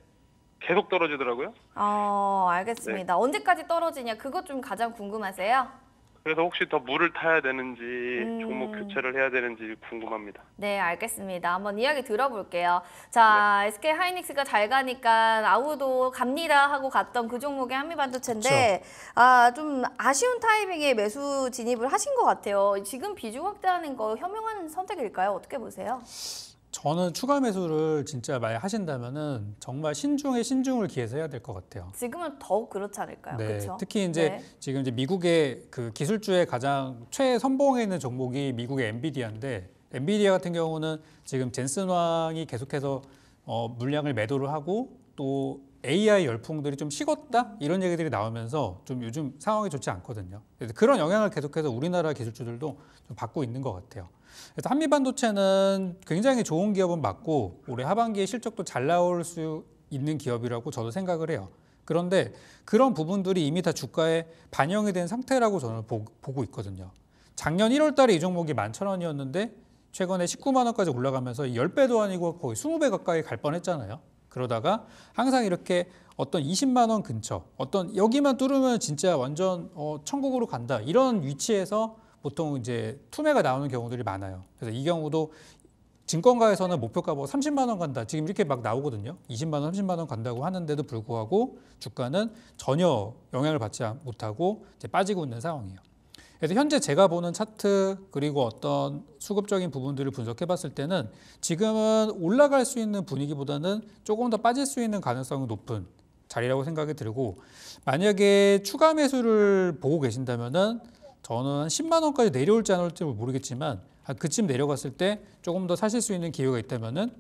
계속 떨어지더라고요. 알겠습니다. 언제까지 떨어지냐 그것 좀 가장 궁금하세요? 그래서 혹시 더 물을 타야 되는지 종목 교체를 해야 되는지 궁금합니다. 네, 알겠습니다. 한번 이야기 들어볼게요. 자, SK 하이닉스가 잘 가니까 아우도 갑니다 하고 갔던 그 종목이 한미반도체인데 좀 아쉬운 타이밍에 매수 진입을 하신 것 같아요. 지금 비중 확대하는 거 현명한 선택일까요? 어떻게 보세요? 저는 추가 매수를 진짜 많이 하신다면은 정말 신중에 신중을 기해서 해야 될 것 같아요. 지금은 더욱 그렇지 않을까요? 네, 그렇죠? 특히 이제 지금 이제 미국의 그 기술주의 가장 최선봉에 있는 종목이 미국의 엔비디아인데 엔비디아 같은 경우는 지금 젠슨 왕이 계속해서 물량을 매도를 하고 또 AI 열풍들이 좀 식었다 이런 얘기들이 나오면서 좀 요즘 상황이 좋지 않거든요. 그래서 그런 영향을 계속해서 우리나라 기술주들도 좀 받고 있는 것 같아요. 그래서 한미반도체는 굉장히 좋은 기업은 맞고 올해 하반기에 실적도 잘 나올 수 있는 기업이라고 저도 생각을 해요. 그런데 그런 부분들이 이미 다 주가에 반영이 된 상태라고 저는 보고 있거든요. 작년 1월 달에 이 종목이 11,000원이었는데 최근에 19만 원까지 올라가면서 10배도 아니고 거의 20배 가까이 갈 뻔했잖아요. 그러다가 항상 이렇게 어떤 20만 원 근처, 어떤 여기만 뚫으면 진짜 완전 천국으로 간다 이런 위치에서 보통 이제 투매가 나오는 경우들이 많아요. 그래서 이 경우도 증권가에서는 목표가 뭐 30만 원 간다 지금 이렇게 막 나오거든요. 20만 원, 30만 원 간다고 하는데도 불구하고 주가는 전혀 영향을 받지 못하고 이제 빠지고 있는 상황이에요. 그래서 현재 제가 보는 차트 그리고 어떤 수급적인 부분들을 분석해 봤을 때는 지금은 올라갈 수 있는 분위기보다는 조금 더 빠질 수 있는 가능성이 높은 자리라고 생각이 들고 만약에 추가 매수를 보고 계신다면은 저는 10만 원까지 내려올지 안 올지 모르겠지만 그쯤 내려갔을 때 조금 더 사실 수 있는 기회가 있다면은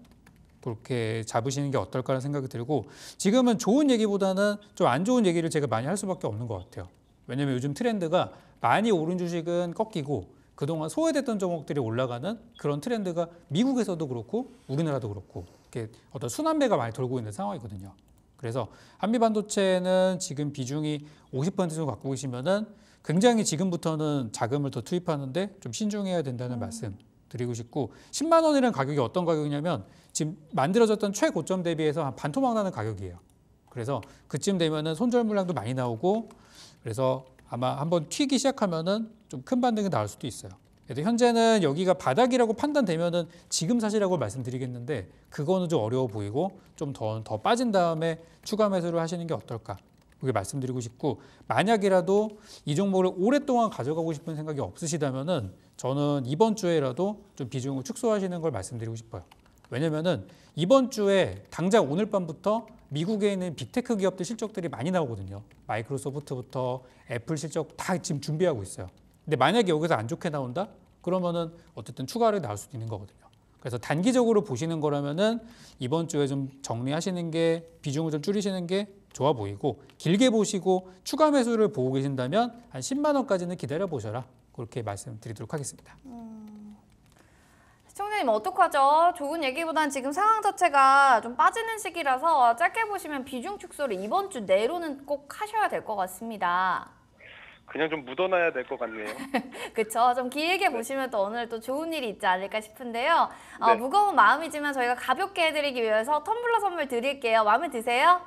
그렇게 잡으시는 게 어떨까라는 생각이 들고 지금은 좋은 얘기보다는 좀 안 좋은 얘기를 제가 많이 할 수밖에 없는 것 같아요. 왜냐하면 요즘 트렌드가 많이 오른 주식은 꺾이고 그동안 소외됐던 종목들이 올라가는 그런 트렌드가 미국에서도 그렇고 우리나라도 그렇고 이렇게 어떤 순환매가 많이 돌고 있는 상황이거든요. 그래서 한미반도체는 지금 비중이 50% 정도 갖고 계시면은 굉장히 지금부터는 자금을 더 투입하는데 좀 신중해야 된다는 말씀 드리고 싶고 10만 원이라는 가격이 어떤 가격이냐면 지금 만들어졌던 최고점 대비해서 한 반토막 나는 가격이에요. 그래서 그쯤 되면은 손절 물량도 많이 나오고 그래서 아마 한번 튀기 시작하면은 좀 큰 반등이 나올 수도 있어요. 그래도 현재는 여기가 바닥이라고 판단되면은 지금 사시라고 말씀드리겠는데 그거는 좀 어려워 보이고 좀 더 빠진 다음에 추가 매수를 하시는 게 어떨까? 그게 말씀드리고 싶고 만약이라도 이 종목을 오랫동안 가져가고 싶은 생각이 없으시다면은 저는 이번 주에라도 좀 비중을 축소하시는 걸 말씀드리고 싶어요. 왜냐면은 이번 주에 당장 오늘 밤부터 미국에 있는 빅테크 기업들 실적들이 많이 나오거든요. 마이크로소프트부터 애플 실적 다 지금 준비하고 있어요. 근데 만약에 여기서 안 좋게 나온다? 그러면은 어쨌든 추가로 나올 수도 있는 거거든요. 그래서 단기적으로 보시는 거라면은 이번 주에 좀 정리하시는 게 비중을 좀 줄이시는 게 좋아 보이고 길게 보시고 추가 매수를 보고 계신다면 한 10만 원까지는 기다려 보셔라. 그렇게 말씀드리도록 하겠습니다. 시청자님 어떡하죠? 좋은 얘기보단 지금 상황 자체가 좀 빠지는 시기라서 짧게 보시면 비중 축소를 이번 주 내로는 꼭 하셔야 될 것 같습니다. 그냥 좀 묻어놔야 될 것 같네요. 그렇죠. 좀 길게 보시면 또 오늘 또 좋은 일이 있지 않을까 싶은데요. 네. 무거운 마음이지만 저희가 가볍게 해드리기 위해서 텀블러 선물 드릴게요. 마음에 드세요?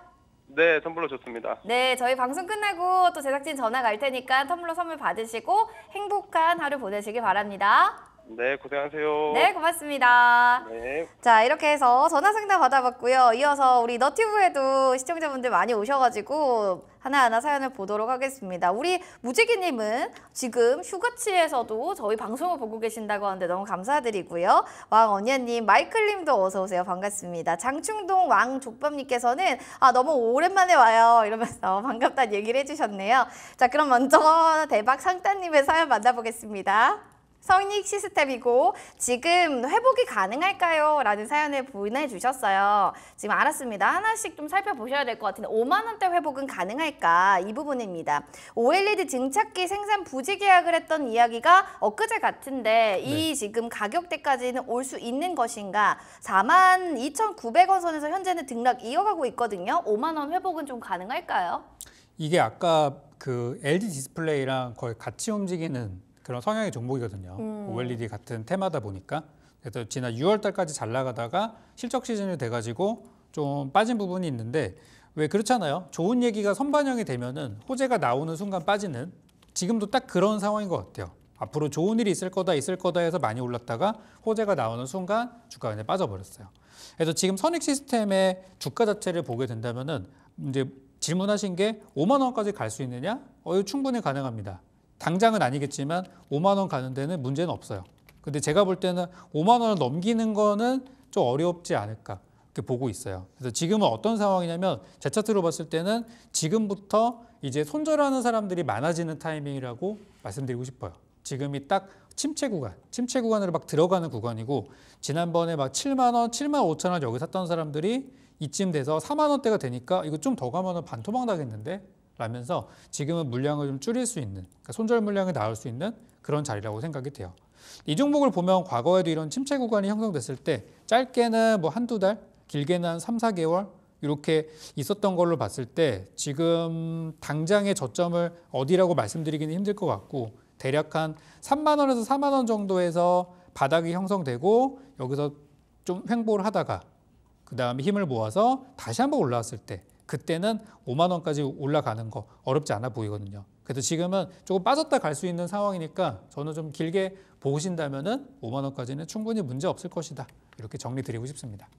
네, 선물로 좋습니다. 네, 저희 방송 끝나고 또 제작진 전화 갈 테니까 텀블러 선물 받으시고 행복한 하루 보내시기 바랍니다. 네, 고생하세요. 네, 고맙습니다. 네. 자, 이렇게 해서 전화 상담 받아봤고요. 이어서 우리 너튜브에도 시청자분들 많이 오셔가지고 하나하나 사연을 보도록 하겠습니다. 우리 무지기님은 지금 휴가치에서도 저희 방송을 보고 계신다고 하는데 너무 감사드리고요. 왕언니님, 마이클님도 어서 오세요. 반갑습니다. 장충동 왕족밥님께서는 너무 오랜만에 와요. 이러면서 반갑다는 얘기를 해주셨네요. 자, 그럼 먼저 대박 상따님의 사연 만나보겠습니다. 성익 시스템이고 지금 회복이 가능할까요? 라는 사연을 보내주셨어요. 지금 알았습니다. 하나씩 좀 살펴보셔야 될 것 같은데 5만 원대 회복은 가능할까? 이 부분입니다. OLED 증착기 생산 부지 계약을 했던 이야기가 엊그제 같은데 이 지금 가격대까지는 올 수 있는 것인가? 42,900원 선에서 현재는 등락 이어가고 있거든요. 5만 원 회복은 좀 가능할까요? 이게 아까 그 LG 디스플레이랑 거의 같이 움직이는 그런 성향의 종목이거든요. OLED 같은 테마다 보니까. 그래서 지난 6월 달까지 잘 나가다가 실적 시즌이 돼가지고 좀 빠진 부분이 있는데 왜 그렇잖아요. 좋은 얘기가 선반영이 되면은 호재가 나오는 순간 빠지는 지금도 딱 그런 상황인 것 같아요. 앞으로 좋은 일이 있을 거다 해서 많이 올랐다가 호재가 나오는 순간 주가가 그냥 빠져버렸어요. 그래서 지금 선익 시스템의 주가 자체를 보게 된다면은 이제 질문하신 게 5만 원까지 갈 수 있느냐? 이거 충분히 가능합니다. 당장은 아니겠지만 5만 원 가는 데는 문제는 없어요. 근데 제가 볼 때는 5만 원을 넘기는 거는 좀 어렵지 않을까 이렇게 보고 있어요. 그래서 지금은 어떤 상황이냐면 제 차트로 봤을 때는 지금부터 이제 손절하는 사람들이 많아지는 타이밍이라고 말씀드리고 싶어요. 지금이 딱 침체 구간으로 막 들어가는 구간이고 지난번에 막 7만 원, 7만 5천 원 여기 샀던 사람들이 이쯤 돼서 4만 원대가 되니까 이거 좀 더 가면 반토막 나겠는데? 라면서 지금은 물량을 좀 줄일 수 있는 그러니까 손절 물량이 나올 수 있는 그런 자리라고 생각이 돼요. 이 종목을 보면 과거에도 이런 침체 구간이 형성됐을 때 짧게는 뭐 한두 달, 길게는 한 3, 4개월 이렇게 있었던 걸로 봤을 때 지금 당장의 저점을 어디라고 말씀드리기는 힘들 것 같고 대략 한 3만 원에서 4만 원 정도에서 바닥이 형성되고 여기서 좀 횡보를 하다가 그 다음에 힘을 모아서 다시 한번 올라왔을 때 그때는 5만 원까지 올라가는 거 어렵지 않아 보이거든요. 그래서 지금은 조금 빠졌다 갈 수 있는 상황이니까 저는 좀 길게 보신다면은 5만 원까지는 충분히 문제 없을 것이다. 이렇게 정리 드리고 싶습니다.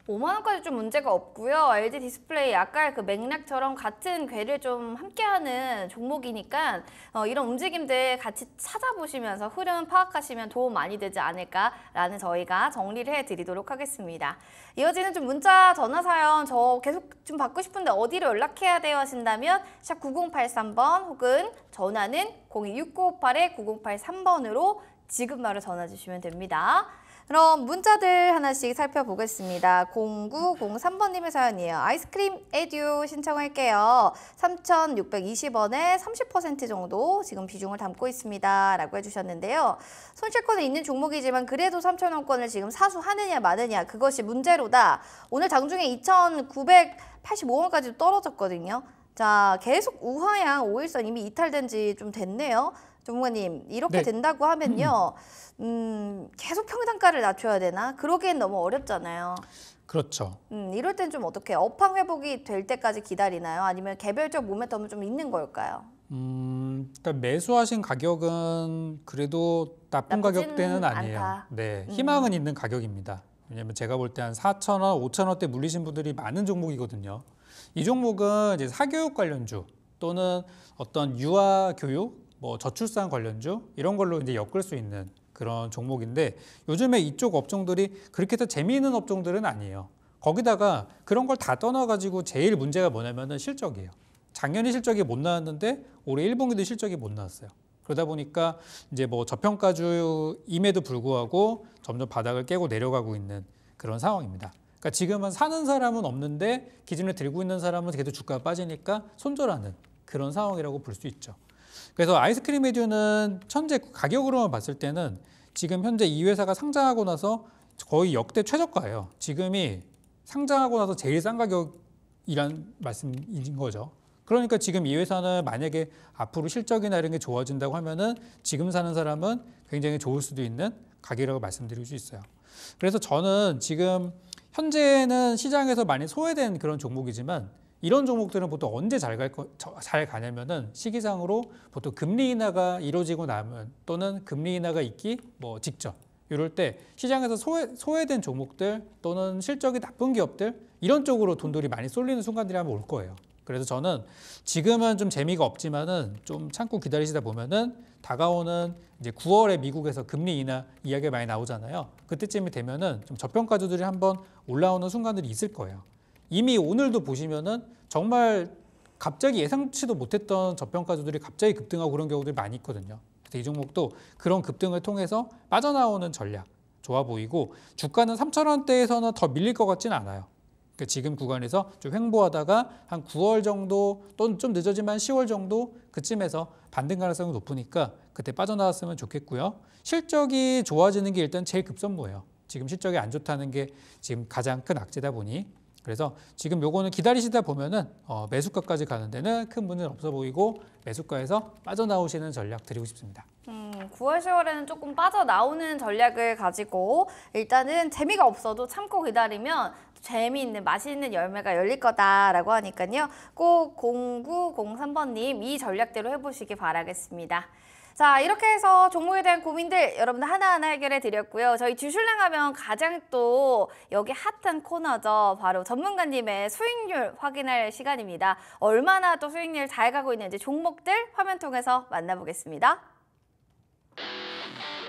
5만 원까지 좀 문제가 없고요. LG 디스플레이 아까 그 맥락처럼 같은 궤를 좀 함께하는 종목이니까 이런 움직임들 같이 찾아보시면서 흐름 파악하시면 도움 많이 되지 않을까라는 저희가 정리를 해드리도록 하겠습니다. 이어지는 좀 문자, 전화 사연 저 계속 좀 받고 싶은데 어디로 연락해야 돼요 하신다면 샵 9083번 혹은 전화는 026958-9083번으로 지금 바로 전화 주시면 됩니다. 그럼 문자들 하나씩 살펴보겠습니다. 0903번님의 사연이에요. 아이스크림 에듀 신청할게요. 3,620원에 30% 정도 지금 비중을 담고 있습니다. 라고 해주셨는데요. 손실권에 있는 종목이지만 그래도 3,000원권을 지금 사수하느냐 마느냐 그것이 문제로다. 오늘 장중에 2,985원까지 떨어졌거든요. 자, 계속 우하향 5일선 이미 이탈된 지 좀 됐네요. 전문가님, 이렇게 네. 된다고 하면요. 계속 평단가를 낮춰야 되나? 그러기엔 너무 어렵잖아요. 그렇죠. 이럴 땐 좀 어떻게 업황 회복이 될 때까지 기다리나요? 아니면 개별적 모멘텀은 좀 있는 걸까요? 일단 매수하신 가격은 그래도 나쁜 나쁘진 가격대는 아니에요. 않다. 네, 희망은 있는 가격입니다. 왜냐면 제가 볼 때 한 4,000원, 5,000원대 물리신 분들이 많은 종목이거든요. 이 종목은 이제 사교육 관련주 또는 어떤 유아 교육, 뭐 저출산 관련주 이런 걸로 이제 엮을 수 있는 그런 종목인데 요즘에 이쪽 업종들이 그렇게 더 재미있는 업종들은 아니에요. 거기다가 그런 걸 다 떠나가지고 제일 문제가 뭐냐면은 실적이에요. 작년에 실적이 못 나왔는데 올해 1분기도 실적이 못 나왔어요. 그러다 보니까 이제 뭐 저평가주임에도 불구하고 점점 바닥을 깨고 내려가고 있는 그런 상황입니다. 그러니까 지금은 사는 사람은 없는데 기준을 들고 있는 사람은 계속 주가가 빠지니까 손절하는 그런 상황이라고 볼 수 있죠. 그래서 아이스크림 메듀는 현재 가격으로만 봤을 때는 지금 현재 이 회사가 상장하고 나서 거의 역대 최저가예요. 지금이 상장하고 나서 제일 싼 가격이란 말씀인 거죠. 그러니까 지금 이 회사는 만약에 앞으로 실적이나 이런 게 좋아진다고 하면은 지금 사는 사람은 굉장히 좋을 수도 있는 가격이라고 말씀드릴 수 있어요. 그래서 저는 지금 현재는 시장에서 많이 소외된 그런 종목이지만 이런 종목들은 보통 언제 잘 가냐면은 시기상으로 보통 금리 인하가 이루어지고 나면 또는 금리 인하가 있기 뭐 직전 이럴 때 시장에서 소외된 종목들 또는 실적이 나쁜 기업들 이런 쪽으로 돈들이 많이 쏠리는 순간들이 한번 올 거예요. 그래서 저는 지금은 좀 재미가 없지만은 좀 참고 기다리시다 보면은 다가오는 이제 9월에 미국에서 금리 인하 이야기가 많이 나오잖아요. 그때쯤이 되면은 좀 저평가주들이 한번 올라오는 순간들이 있을 거예요. 이미 오늘도 보시면은 정말 갑자기 예상치도 못했던 저평가주들이 갑자기 급등하고 그런 경우들이 많이 있거든요. 그래서 이 종목도 그런 급등을 통해서 빠져나오는 전략 좋아 보이고 주가는 3,000원대에서는 더 밀릴 것 같지는 않아요. 그러니까 지금 구간에서 좀 횡보하다가 한 9월 정도 또는 좀 늦어지만 10월 정도 그쯤에서 반등 가능성이 높으니까 그때 빠져나왔으면 좋겠고요. 실적이 좋아지는 게 일단 제일 급선무예요. 지금 실적이 안 좋다는 게 지금 가장 큰 악재다 보니 그래서 지금 요거는 기다리시다 보면은 매수가까지 가는 데는 큰 문제는 없어 보이고 매수가에서 빠져나오시는 전략 드리고 싶습니다. 9월, 10월에는 조금 빠져나오는 전략을 가지고 일단은 재미가 없어도 참고 기다리면 재미있는 맛있는 열매가 열릴 거다라고 하니까요. 꼭 0903번님 이 전략대로 해보시기 바라겠습니다. 자, 이렇게 해서 종목에 대한 고민들 여러분들 하나하나 해결해 드렸고요. 저희 주슐랭 하면 가장 또 여기 핫한 코너죠. 바로 전문가님의 수익률 확인할 시간입니다. 얼마나 또 수익률 잘 가고 있는지 종목들 화면 통해서 만나보겠습니다.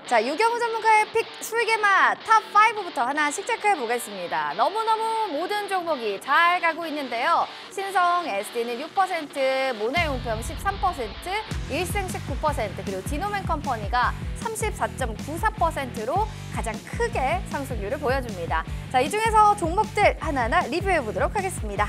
자, 유경우 전문가의 픽 수익의 맛 탑5부터 하나씩 체크해 보겠습니다. 너무너무 모든 종목이 잘 가고 있는데요. 신성 SD는 6%, 모나용평 13%, 일생식 9%, 그리고 디노맨 컴퍼니가 34.94%로 가장 크게 상승률을 보여줍니다. 자, 이 중에서 종목들 하나하나 리뷰해 보도록 하겠습니다.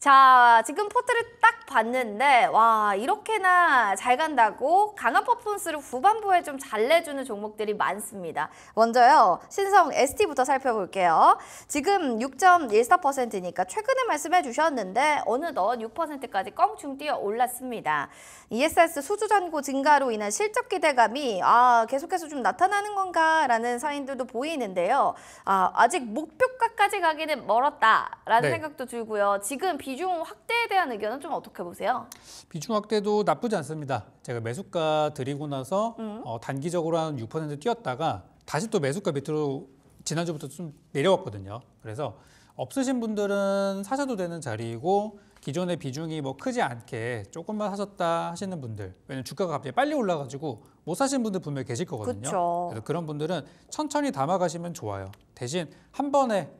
자, 지금 포트를 딱 봤는데 와, 이렇게나 잘 간다고 강한 퍼포먼스를 후반부에 좀 잘 내주는 종목들이 많습니다. 먼저요, 신성 ST부터 살펴볼게요. 지금 6.14%니까 최근에 말씀해 주셨는데 어느덧 6%까지 껑충 뛰어 올랐습니다. ESS 수주 잔고 증가로 인한 실적 기대감이 계속해서 좀 나타나는 건가라는 사인들도 보이는데요. 아직 목표가까지 가기는 멀었다라는 생각도 들고요. 지금 비중 확대에 대한 의견은 좀 어떻게 보세요? 비중 확대도 나쁘지 않습니다. 제가 매수가 드리고 나서 단기적으로 한 6% 뛰었다가 다시 또 매수가 밑으로 지난주부터 좀 내려왔거든요. 그래서 없으신 분들은 사셔도 되는 자리이고 기존의 비중이 뭐 크지 않게 조금만 사셨다 하시는 분들, 왜냐면 주가가 갑자기 빨리 올라가지고 못 사신 분들 분명히 계실 거거든요. 그쵸. 그래서 그런 분들은 천천히 담아가시면 좋아요. 대신 한 번에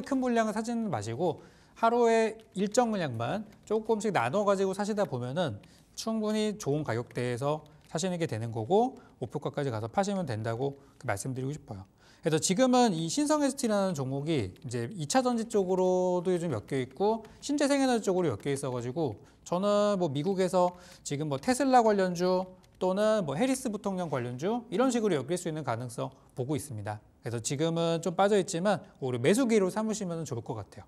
큰 물량을 사지는 마시고 하루에 일정 물량만 조금씩 나눠가지고 사시다 보면은 충분히 좋은 가격대에서 사시는 게 되는 거고 목표가까지 가서 파시면 된다고 말씀드리고 싶어요. 그래서 지금은 이 신성 ST라는 종목이 이제 2차 전지 쪽으로도 요즘 엮여 있고 신재생에너지 쪽으로 엮여 있어가지고 저는 뭐 미국에서 지금 뭐 테슬라 관련주 또는 뭐 해리스 부통령 관련주 이런 식으로 엮일 수 있는 가능성 보고 있습니다. 그래서 지금은 좀 빠져 있지만 오히려 매수기로 삼으시면 좋을 것 같아요.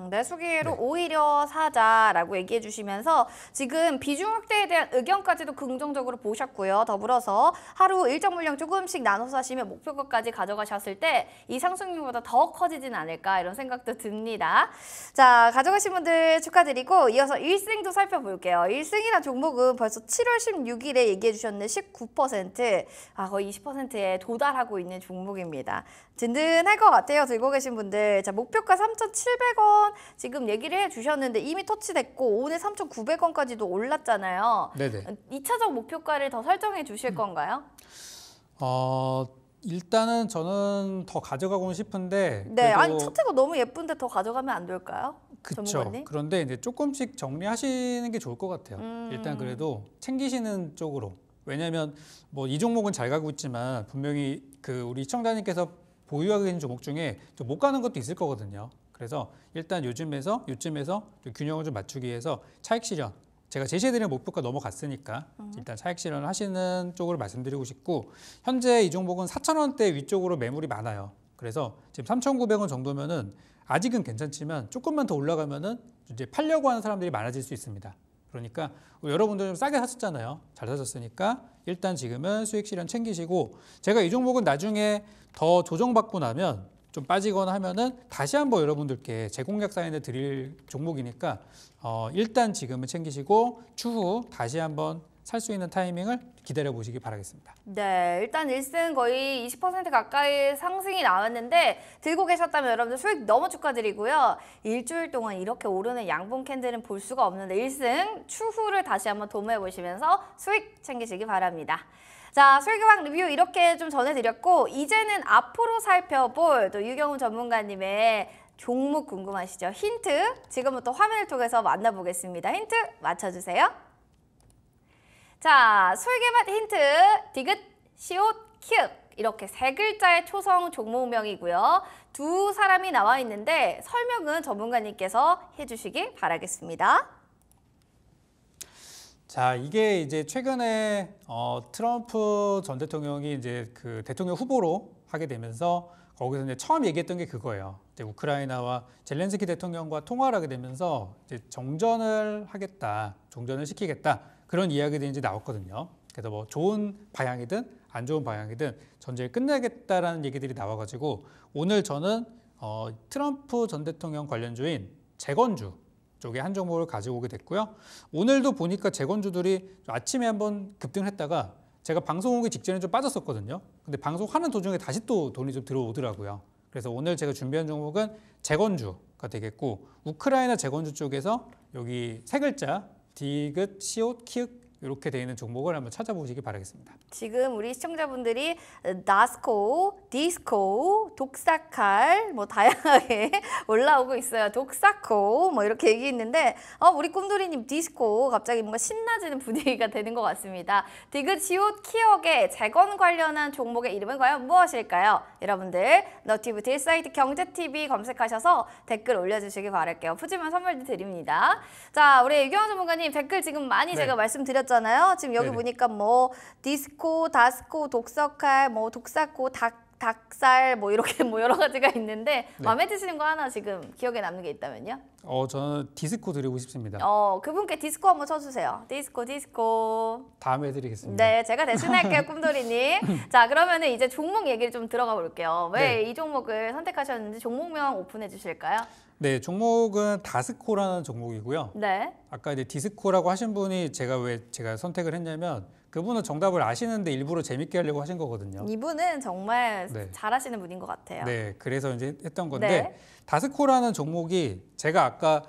매수 기회로 네. 오히려 사자라고 얘기해 주시면서 지금 비중 확대에 대한 의견까지도 긍정적으로 보셨고요. 더불어서 하루 일정 물량 조금씩 나눠서 하시면 목표가까지 가져가셨을 때 이 상승률보다 더 커지진 않을까 이런 생각도 듭니다. 자, 가져가신 분들 축하드리고 이어서 1승도 살펴볼게요. 1승이란 종목은 벌써 7월 16일에 얘기해 주셨는데 19%, 거의 20%에 도달하고 있는 종목입니다. 든든할 것 같아요. 들고 계신 분들. 자, 목표가 3,700원 지금 얘기를 해주셨는데 이미 터치됐고 오늘 3,900원까지도 올랐잖아요. 네네. 2차적 목표가를 더 설정해 주실 건가요? 일단은 저는 더 가져가고는 싶은데. 네, 그래도 아니 차트가 너무 예쁜데 더 가져가면 안 될까요? 그쵸. 전문가님? 그런데 이제 조금씩 정리하시는 게 좋을 것 같아요. 일단 그래도 챙기시는 쪽으로. 왜냐하면 뭐 이 종목은 잘 가고 있지만 분명히 그 우리 시청자님께서 보유하고 있는 종목 중에 좀 못 가는 것도 있을 거거든요. 그래서 일단 요즘에서 좀 균형을 좀 맞추기 위해서 차익 실현. 제가 제시해드린 목표가 넘어갔으니까 일단 차익 실현을 하시는 쪽으로 말씀드리고 싶고, 현재 이 종목은 4,000원대 위쪽으로 매물이 많아요. 그래서 지금 3,900원 정도면은 아직은 괜찮지만 조금만 더 올라가면은 이제 팔려고 하는 사람들이 많아질 수 있습니다. 그러니까 여러분들 좀 싸게 샀었잖아요. 잘 사셨으니까 일단 지금은 수익 실현 챙기시고, 제가 이 종목은 나중에 더 조정받고 나면 좀 빠지거나 하면은 다시 한번 여러분들께 재공략 사인을 드릴 종목이니까 일단 지금은 챙기시고 추후 다시 한번 살 수 있는 타이밍을 기다려 보시기 바라겠습니다. 네, 일단 1승 거의 20% 가까이 상승이 나왔는데 들고 계셨다면 여러분들 수익 너무 축하드리고요. 일주일 동안 이렇게 오르는 양봉 캔들은 볼 수가 없는데 1승 추후를 다시 한번 도모해 보시면서 수익 챙기시기 바랍니다. 자, 수익왕 리뷰 이렇게 좀 전해드렸고 이제는 앞으로 살펴볼 또 유경훈 전문가님의 종목 궁금하시죠? 힌트 지금부터 화면을 통해서 만나보겠습니다. 힌트 맞춰주세요. 자, 수익의 맛 힌트 디귿, 시옷, 키읔 이렇게 세 글자의 초성 종목명이고요. 두 사람이 나와 있는데 설명은 전문가님께서 해주시기 바라겠습니다. 자, 이게 이제 최근에 트럼프 전 대통령이 이제 그 대통령 후보로 하게 되면서 거기서 이제 처음 얘기했던 게 그거예요. 이제 우크라이나와 젤렌스키 대통령과 통화를 하게 되면서 이제 정전을 하겠다, 종전을 시키겠다 그런 이야기들이 이제 나왔거든요. 그래서 뭐 좋은 방향이든 안 좋은 방향이든 전쟁을 끝내겠다라는 얘기들이 나와가지고 오늘 저는 트럼프 전 대통령 관련주인 재건주 쪽에 한 종목을 가지고 오게 됐고요. 오늘도 보니까 재건주들이 아침에 한번 급등을 했다가 제가 방송 오기 직전에 좀 빠졌었거든요. 근데 방송하는 도중에 다시 또 돈이 좀 들어오더라고요. 그래서 오늘 제가 준비한 종목은 재건주가 되겠고 우크라이나 재건주 쪽에서 여기 세 글자 디귿, 시옷, 키읔 이렇게 되어 있는 종목을 한번 찾아보시기 바라겠습니다. 지금 우리 시청자분들이 나스코, 디스코, 독사칼 뭐 다양하게 올라오고 있어요. 독사코 뭐 이렇게 얘기했는데 우리 꿈돌이님 디스코 갑자기 뭔가 신나지는 분위기가 되는 것 같습니다. 디귿, 시옷, 키읔의 재건 관련한 종목의 이름은 과연 무엇일까요? 여러분들 너튜브 딜사이트 경제TV 검색하셔서 댓글 올려주시기 바랄게요. 푸짐한 선물도 드립니다. 자, 우리 유경환 전문가님 댓글 지금 많이 제가 말씀드렸잖아요. 지금 여기 네네. 보니까 뭐 디스코, 다스코, 독서칼, 뭐 독사코, 닭살 뭐 이렇게 뭐 여러 가지가 있는데 마음에 드시는 거 하나 지금 기억에 남는 게 있다면요? 저는 디스코 드리고 싶습니다. 그분께 디스코 한번 쳐주세요. 디스코. 다음에 해드리겠습니다. 네, 제가 대신할게요, 꿈돌이님. 자, 그러면은 이제 종목 얘기를 좀 들어가 볼게요. 왜 이 종목을 선택하셨는지 종목명 오픈해 주실까요? 네, 종목은 다스코라는 종목이고요. 네. 아까 이제 디스코라고 하신 분이 제가 선택을 했냐면 그분은 정답을 아시는데 일부러 재밌게 하려고 하신 거거든요. 이분은 정말 네. 잘하시는 분인 것 같아요. 네, 그래서 이제 했던 건데 네. 다스코라는 종목이 제가 아까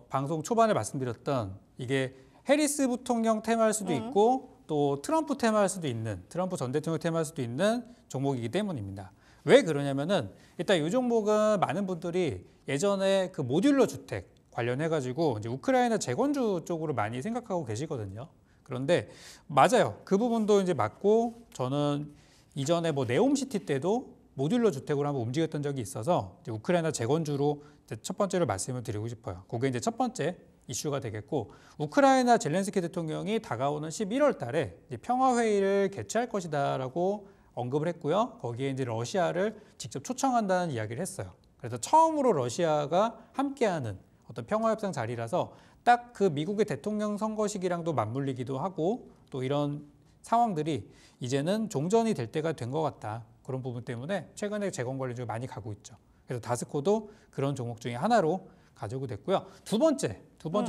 방송 초반에 말씀드렸던 이게 해리스 부통령 테마일 수도 있고 또 트럼프 테마일 수도 있는 트럼프 전 대통령 테마일 수도 있는 종목이기 때문입니다. 왜 그러냐면은 일단 이 종목은 많은 분들이 예전에 그 모듈러 주택 관련해가지고 이제 우크라이나 재건주 쪽으로 많이 생각하고 계시거든요. 그런데 맞아요. 그 부분도 이제 맞고 저는 이전에 뭐 네옴시티 때도 모듈러 주택으로 한번 움직였던 적이 있어서 이제 우크라이나 재건주로 이제 첫 번째로 말씀을 드리고 싶어요. 그게 이제 첫 번째 이슈가 되겠고 우크라이나 젤렌스키 대통령이 다가오는 11월 달에 이제 평화회의를 개최할 것이다라고 언급을 했고요. 거기에 이제 러시아를 직접 초청한다는 이야기를 했어요. 그래서 처음으로 러시아가 함께하는 어떤 평화협상 자리라서 딱 그 미국의 대통령 선거 시기랑도 맞물리기도 하고 또 이런 상황들이 이제는 종전이 될 때가 된 것 같다. 그런 부분 때문에 최근에 재건 관련주가 많이 가고 있죠. 그래서 다스코도 그런 종목 중에 하나로 가지고 됐고요. 두 번째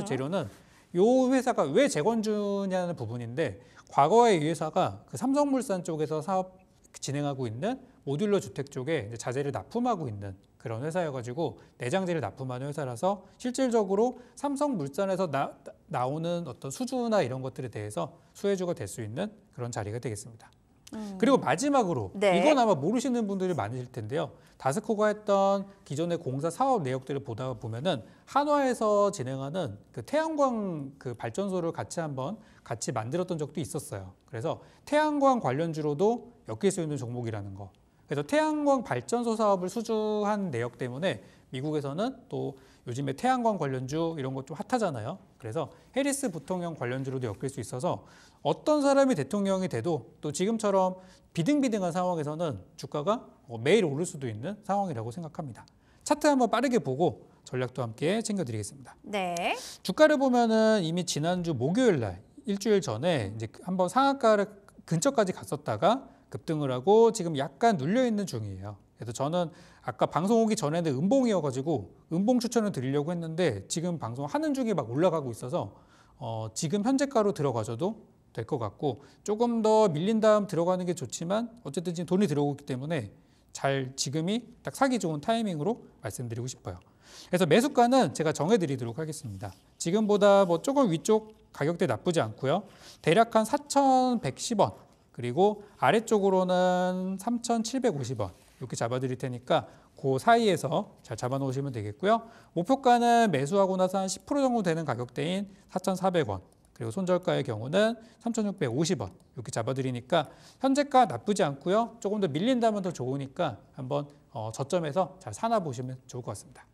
재료는 이 회사가 왜 재건주냐는 부분인데 과거에 이 회사가 그 삼성물산 쪽에서 사업 진행하고 있는 모듈러 주택 쪽에 이제 자재를 납품하고 있는 그런 회사여가지고 내장재를 납품하는 회사라서 실질적으로 삼성물산에서 나오는 어떤 수주나 이런 것들에 대해서 수혜주가 될 수 있는 그런 자리가 되겠습니다. 그리고 마지막으로 네. 이건 아마 모르시는 분들이 많으실 텐데요. 다스코가 했던 기존의 공사 사업 내역들을 보다 보면은 한화에서 진행하는 그 태양광 그 발전소를 같이 만들었던 적도 있었어요. 그래서 태양광 관련주로도 엮일 수 있는 종목이라는 거. 그래서 태양광 발전소 사업을 수주한 내역 때문에 미국에서는 또 요즘에 태양광 관련주 이런 것 좀 핫하잖아요. 그래서 해리스 부통령 관련주로도 엮일 수 있어서 어떤 사람이 대통령이 돼도 또 지금처럼 비등비등한 상황에서는 주가가 매일 오를 수도 있는 상황이라고 생각합니다. 차트 한번 빠르게 보고 전략도 함께 챙겨드리겠습니다. 네. 주가를 보면은 이미 지난주 목요일 날 일주일 전에 이제 한번 상한가를 근처까지 갔었다가 급등을 하고 지금 약간 눌려 있는 중이에요. 그래서 저는 아까 방송 오기 전에는 음봉이어가지고 음봉 추천을 드리려고 했는데 지금 방송하는 중에 막 올라가고 있어서 지금 현재가로 들어가셔도 될 것 같고 조금 더 밀린 다음 들어가는 게 좋지만 어쨌든 지금 돈이 들어오고 있기 때문에 지금이 딱 사기 좋은 타이밍으로 말씀드리고 싶어요. 그래서 매수가는 제가 정해드리도록 하겠습니다. 지금보다 뭐 조금 위쪽 가격대 나쁘지 않고요. 대략 한 4,110원 그리고 아래쪽으로는 3,750원 이렇게 잡아드릴 테니까 그 사이에서 잘 잡아놓으시면 되겠고요. 목표가는 매수하고 나서 한 10% 정도 되는 가격대인 4,400원 그리고 손절가의 경우는 3,650원 이렇게 잡아드리니까 현재가 나쁘지 않고요. 조금 더 밀린다면 더 좋으니까 한번 저점에서 잘 사나 보시면 좋을 것 같습니다.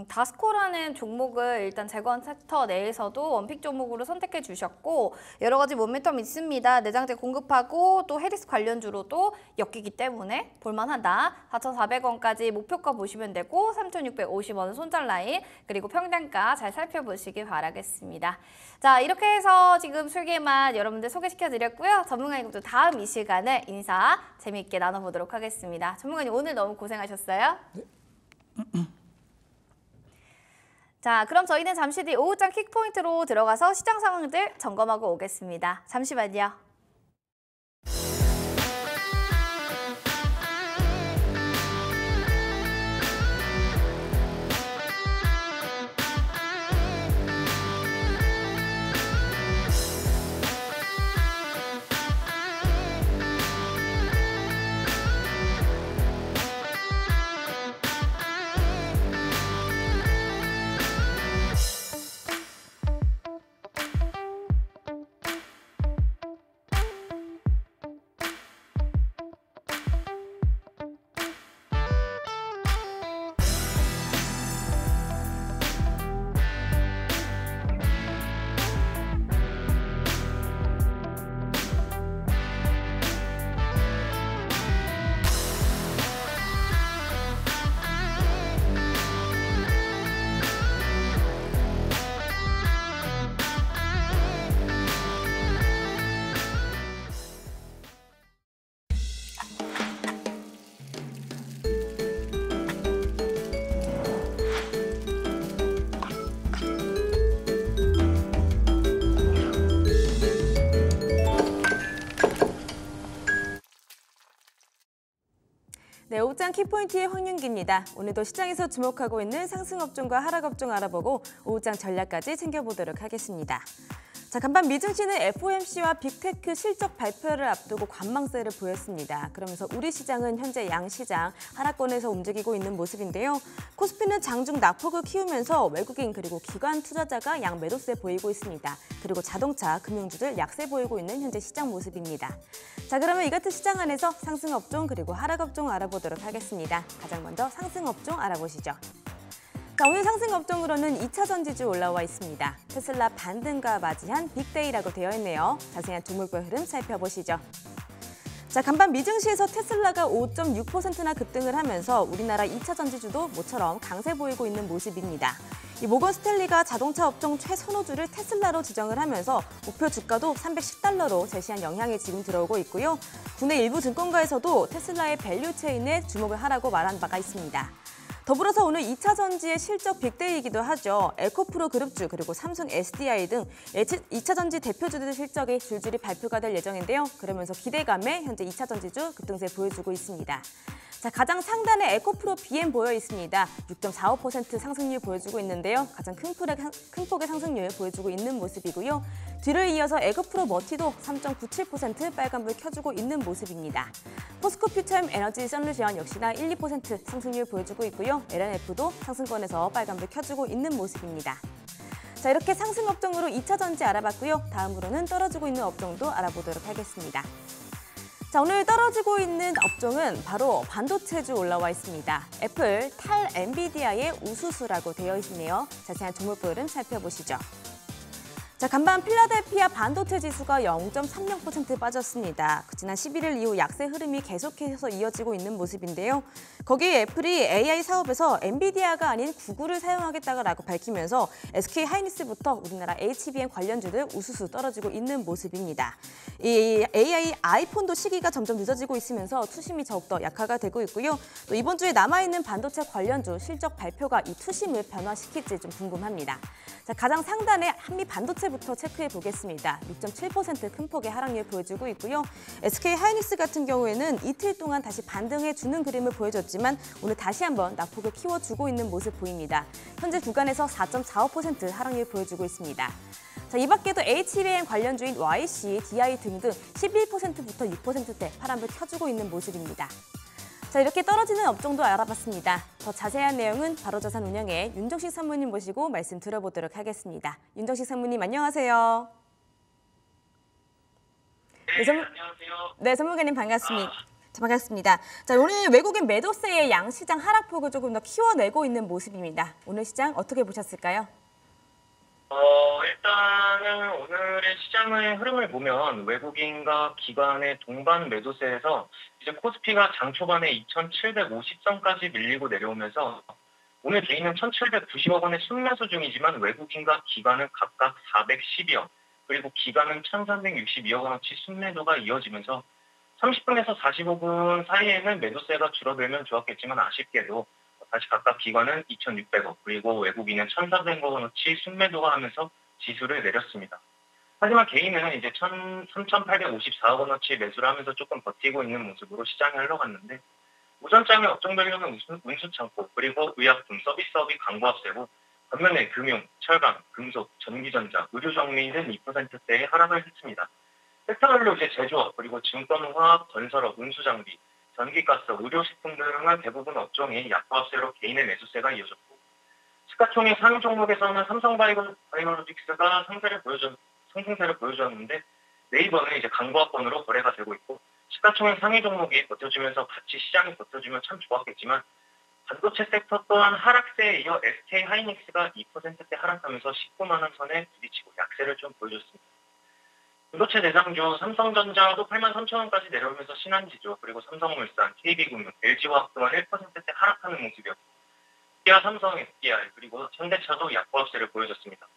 다스코라는 종목을 일단 재건 섹터 내에서도 원픽 종목으로 선택해 주셨고 여러 가지 모멘텀 있습니다. 내장재 공급하고 또 해리스 관련주로도 엮이기 때문에 볼만하다. 4,400원까지 목표가 보시면 되고 3,650원은 손절 라인 그리고 평단가 잘 살펴보시기 바라겠습니다. 자 이렇게 해서 지금 술게임만 여러분들 소개시켜 드렸고요. 전문가님도 다음 이 시간에 인사 재미있게 나눠보도록 하겠습니다. 전문가님 오늘 너무 고생하셨어요. 네. 자, 그럼 저희는 잠시 뒤 오후장 킥포인트로 들어가서 시장 상황들 점검하고 오겠습니다. 잠시만요. 네, 오후장 키포인트의 황윤기입니다. 오늘도 시장에서 주목하고 있는 상승업종과 하락업종 알아보고 오후장 전략까지 챙겨보도록 하겠습니다. 자, 간밤 미증시는 FOMC와 빅테크 실적 발표를 앞두고 관망세를 보였습니다. 그러면서 우리 시장은 현재 양시장 하락권에서 움직이고 있는 모습인데요. 코스피는 장중 낙폭을 키우면서 외국인 그리고 기관 투자자가 양 매도세 보이고 있습니다. 그리고 자동차, 금융주들 약세 보이고 있는 현재 시장 모습입니다. 자, 그러면 이 같은 시장 안에서 상승업종 그리고 하락업종 알아보도록 하겠습니다. 가장 먼저 상승업종 알아보시죠. 자, 오늘 상승업종으로는 2차 전지주 올라와 있습니다. 테슬라 반등과 맞이한 빅데이라고 되어 있네요. 자세한 종목별 흐름 살펴보시죠. 자, 자, 간밤 미증시에서 테슬라가 5.6%나 급등을 하면서 우리나라 2차 전지주도 모처럼 강세 보이고 있는 모습입니다. 이 모건 스탠리가 자동차 업종 최선호주를 테슬라로 지정을 하면서 목표 주가도 310달러로 제시한 영향이 지금 들어오고 있고요. 국내 일부 증권가에서도 테슬라의 밸류 체인에 주목을 하라고 말한 바가 있습니다. 더불어서 오늘 2차 전지의 실적 빅데이이기도 하죠. 에코프로 그룹주 그리고 삼성 SDI 등 2차 전지 대표주들 실적이 줄줄이 발표가 될 예정인데요. 그러면서 기대감에 현재 2차 전지주 급등세 보여주고 있습니다. 자, 가장 상단에 에코프로 BM 보여 있습니다. 6.45% 상승률 보여주고 있는데요. 가장 큰 폭의 상승률 보여주고 있는 모습이고요. 뒤를 이어서 에코프로 머티도 3.97% 빨간불 켜주고 있는 모습입니다. 포스코 퓨처엠 에너지 솔루션 역시나 1, 2% 상승률 보여주고 있고요. LNF도 상승권에서 빨간불 켜주고 있는 모습입니다. 자, 이렇게 상승 업종으로 2차 전지 알아봤고요. 다음으로는 떨어지고 있는 업종도 알아보도록 하겠습니다. 자, 오늘 떨어지고 있는 업종은 바로 반도체주 올라와 있습니다. 애플, 탈, 엔비디아의 우수수라고 되어 있네요. 자세한 종목별 흐름 살펴보시죠. 자, 간밤 필라델피아 반도체 지수가 0.30% 빠졌습니다. 지난 11일 이후 약세 흐름이 계속해서 이어지고 있는 모습인데요. 거기에 애플이 AI 사업에서 엔비디아가 아닌 구글을 사용하겠다고 밝히면서 SK 하이닉스부터 우리나라 HBM 관련주들 우수수 떨어지고 있는 모습입니다. 이 AI 아이폰도 시기가 점점 늦어지고 있으면서 투심이 더욱더 약화가 되고 있고요. 또 이번 주에 남아있는 반도체 관련주 실적 발표가 이 투심을 변화시킬지 좀 궁금합니다. 자, 가장 상단에 한미 반도체부터 체크해 보겠습니다. 6.7% 큰 폭의 하락률 보여주고 있고요. SK 하이닉스 같은 경우에는 이틀 동안 다시 반등해 주는 그림을 보여줬지만 오늘 다시 한번 낙폭을 키워주고 있는 모습 보입니다. 현재 구간에서 4.45% 하락률 보여주고 있습니다. 자, 이 밖에도 HBM 관련주인 YC, DI 등등 11%부터 6%대 파란불 켜주고 있는 모습입니다. 자, 이렇게 떨어지는 업종도 알아봤습니다. 더 자세한 내용은 바로자산운용의 윤정식 상무님 모시고 말씀 들어보도록 하겠습니다. 윤정식 상무님 안녕하세요. 네, 안녕하세요. 네, 전문가님 반갑습니다. 반갑습니다. 자, 오늘 외국인 매도세의 양시장 하락폭을 조금 더 키워내고 있는 모습입니다. 오늘 시장 어떻게 보셨을까요? 일단은 오늘의 시장의 흐름을 보면 외국인과 기관의 동반 매도세에서 이제 코스피가 장 초반에 2,750선까지 밀리고 내려오면서 오늘 개인은 1,790억 원의 순매수 중이지만 외국인과 기관은 각각 410여 그리고 기관은 1,362억 원어치 순매도가 이어지면서 30분에서 45분 사이에는 매도세가 줄어들면 좋았겠지만 아쉽게도 다시 각각 기관은 2,600억 그리고 외국인은 1,400억 원어치 순매도가 하면서 지수를 내렸습니다. 하지만 개인은 이제 3,854억 원어치 매수를 하면서 조금 버티고 있는 모습으로 시장이 흘러갔는데 오전장의 업종별로는 운수창고 그리고 의약품, 서비스업이 강보합세고 반면에 금융, 철강, 금속, 전기전자, 의료정리 등 2%대의 하락을 했습니다. 섹터별로 이제 제조업 그리고 증권화학, 건설업, 운수장비, 전기가스, 의료식품 등은 대부분 업종이 약보합세로 개인의 매수세가 이어졌고 시가총액 상위 종목에서는 삼성바이오로직스가 상승세를 보여줬는데 네이버는 이제 강보합권으로 거래가 되고 있고 시가총액 상위 종목이 버텨주면서 같이 시장이 버텨주면 참 좋았겠지만 반도체 섹터 또한 하락세에 이어 SK 하이닉스가 2%대 하락하면서 19만 원 선에 부딪히고 약세를 좀 보여줬습니다. 반도체 대장주 삼성전자도 8만 3천 원까지 내려오면서 신한지주 그리고 삼성물산, KB금융, LG화학 또한 1%대 하락하는 모습이었고 기아, 삼성, SDI 그리고 현대차도 약보합세를 보여줬습니다.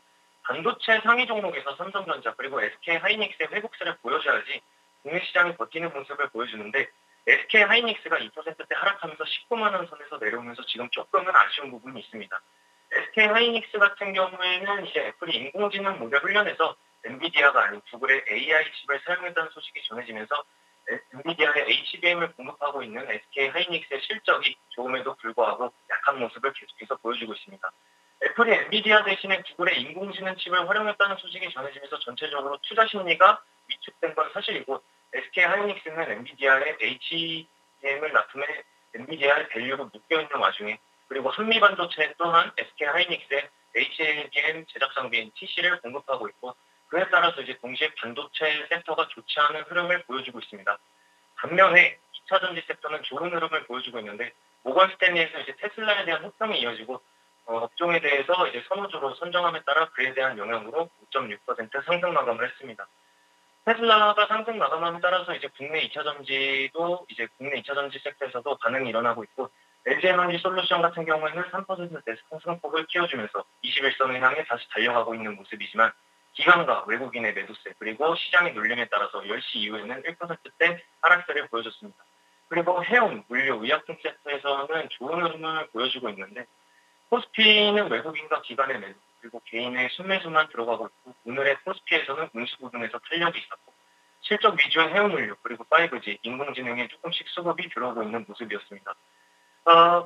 반도체 상위 종목에서 삼성전자 그리고 SK 하이닉스의 회복세를 보여줘야지 국내 시장이 버티는 모습을 보여주는데 SK 하이닉스가 2%대 하락하면서 19만 원 선에서 내려오면서 지금 조금은 아쉬운 부분이 있습니다. SK 하이닉스 같은 경우에는 이제 애플이 인공지능 모델 훈련에서 엔비디아가 아닌 구글의 AI 칩을 사용했다는 소식이 전해지면서 엔비디아의 HBM을 공급하고 있는 SK 하이닉스의 실적이 좋음에도 불구하고 약한 모습을 계속해서 보여주고 있습니다. 애플이 엔비디아 대신에 구글의 인공지능 칩을 활용했다는 소식이 전해지면서 전체적으로 투자 심리가 위축된 건 사실이고 SK 하이닉스는 엔비디아의 HBM을 납품해 엔비디아의 밸류로 묶여있는 와중에 그리고 한미반도체 또한 SK 하이닉스의 HBM 제작 장비인 TC를 공급하고 있고 그에 따라서 이제 동시에 반도체 섹터가 좋지 않은 흐름을 보여주고 있습니다. 반면에 2차 전지 섹터는 좋은 흐름을 보여주고 있는데 모건 스탠리에서 이제 테슬라에 대한 호평이 이어지고 업종에 대해서 이제 선호주로 선정함에 따라 그에 대한 영향으로 5.6% 상승 마감을 했습니다. 테슬라가 상승 마감함에 따라서 이제 국내 2차 전지 섹터에서도 반응이 일어나고 있고, LG에너지 솔루션 같은 경우에는 3%대 상승폭을 키워주면서 21선을 향해 다시 달려가고 있는 모습이지만, 기관과 외국인의 매도세 그리고 시장의 눌림에 따라서 10시 이후에는 1%대 하락세를 보여줬습니다. 그리고 해운, 물류, 의약품 섹터에서는 좋은 흐름을 보여주고 있는데, 코스피는 외국인과 기관의 매도 그리고 개인의 순매수만 들어가고 있고, 오늘의 코스피에서는 운수 부분에서 탄력이 있었고, 실적 위주의 해운 물류 그리고 5G, 인공지능에 조금씩 수급이 들어오고 있는 모습이었습니다.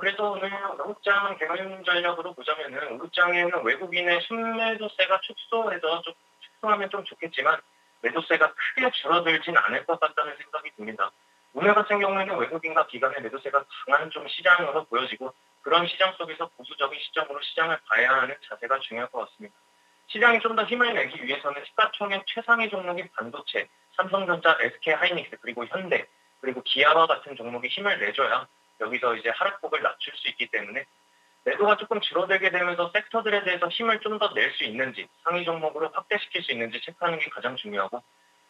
그래서 오늘 오후장 개별 전략으로 보자면은, 오후장에는 외국인의 순매도세가 축소하면 좀 좋겠지만 매도세가 크게 줄어들진 않을 것 같다는 생각이 듭니다. 오늘 같은 경우에는 외국인과 기관의 매도세가 강한 좀 시장으로 보여지고, 그런 시장 속에서 보수적인 시점으로 시장을 봐야 하는 자세가 중요할 것 같습니다. 시장이 좀 더 힘을 내기 위해서는 시가총액 최상위 종목인 반도체, 삼성전자, SK하이닉스, 그리고 현대, 그리고 기아와 같은 종목이 힘을 내줘야 여기서 이제 하락폭을 낮출 수 있기 때문에, 매도가 조금 줄어들게 되면서 섹터들에 대해서 힘을 좀 더 낼 수 있는지, 상위 종목으로 확대시킬 수 있는지 체크하는 게 가장 중요하고,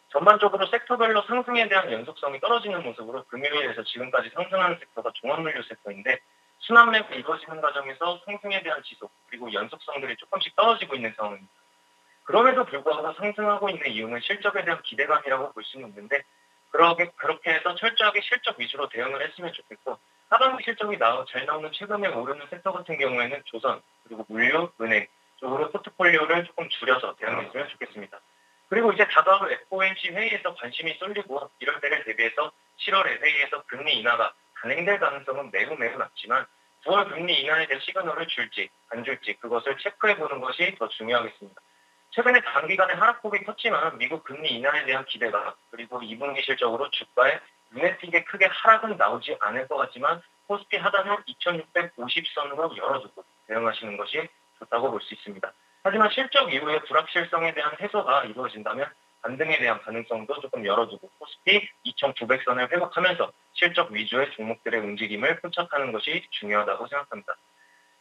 전반적으로 섹터별로 상승에 대한 연속성이 떨어지는 모습으로 금요일에서 지금까지 상승하는 섹터가 종합물류 섹터인데, 순환매가 이루어지는 과정에서 상승에 대한 지속 그리고 연속성들이 조금씩 떨어지고 있는 상황입니다. 그럼에도 불구하고 상승하고 있는 이유는 실적에 대한 기대감이라고 볼 수는 있는데, 그렇게 해서 철저하게 실적 위주로 대응을 했으면 좋겠고, 하반기 실적이 잘 나오는 최근에 오르는 섹터 같은 경우에는 조선 그리고 물류, 은행 쪽으로 포트폴리오를 조금 줄여서 대응했으면 좋겠습니다. 그리고 이제 다가올 FOMC 회의에서 관심이 쏠리고, 이럴 때를 대비해서 7월에 회의에서 금리 인하가 단행될 가능성은 매우 낮지만, 9월 금리 인하에 대한 시그널을 줄지 안 줄지 그것을 체크해보는 것이 더 중요하겠습니다. 최근에 단기간에 하락폭이 컸지만 미국 금리 인하에 대한 기대감 그리고 2분기 실적으로 주가에 눈에 띄게 크게 하락은 나오지 않을 것 같지만, 코스피 하단을 2650선으로 열어두고 대응하시는 것이 좋다고 볼 수 있습니다. 하지만 실적 이후에 불확실성에 대한 해소가 이루어진다면 반등에 대한 가능성도 조금 열어두고, 코스피 2900선을 회복하면서 실적 위주의 종목들의 움직임을 포착하는 것이 중요하다고 생각합니다.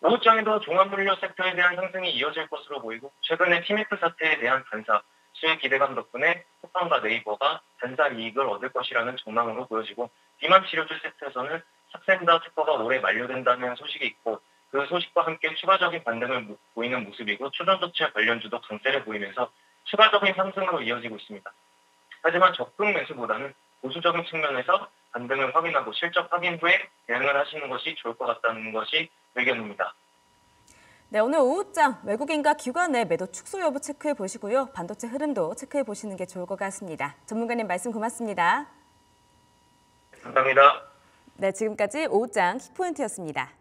오후장에도 종합물류 섹터에 대한 상승이 이어질 것으로 보이고, 최근에 티메크 사태에 대한 단사, 수혜 기대감 덕분에 쿠팡과 네이버가 단사 이익을 얻을 것이라는 전망으로 보여지고, 비만 치료제 섹터에서는 삭센다 특허가 올해 만료된다는 소식이 있고, 그 소식과 함께 추가적인 반등을 보이는 모습이고, 초전도체 관련주도 강세를 보이면서 추가적인 상승으로 이어지고 있습니다. 하지만 적극 매수보다는 보수적인 측면에서 반등을 확인하고 실적 확인 후에 대응을 하시는 것이 좋을 것 같다는 것이 의견입니다. 네, 오늘 오후장 외국인과 기관의 매도 축소 여부 체크해 보시고요. 반도체 흐름도 체크해 보시는 게 좋을 것 같습니다. 전문가님 말씀 고맙습니다. 감사합니다. 네, 지금까지 오후장 키포인트였습니다.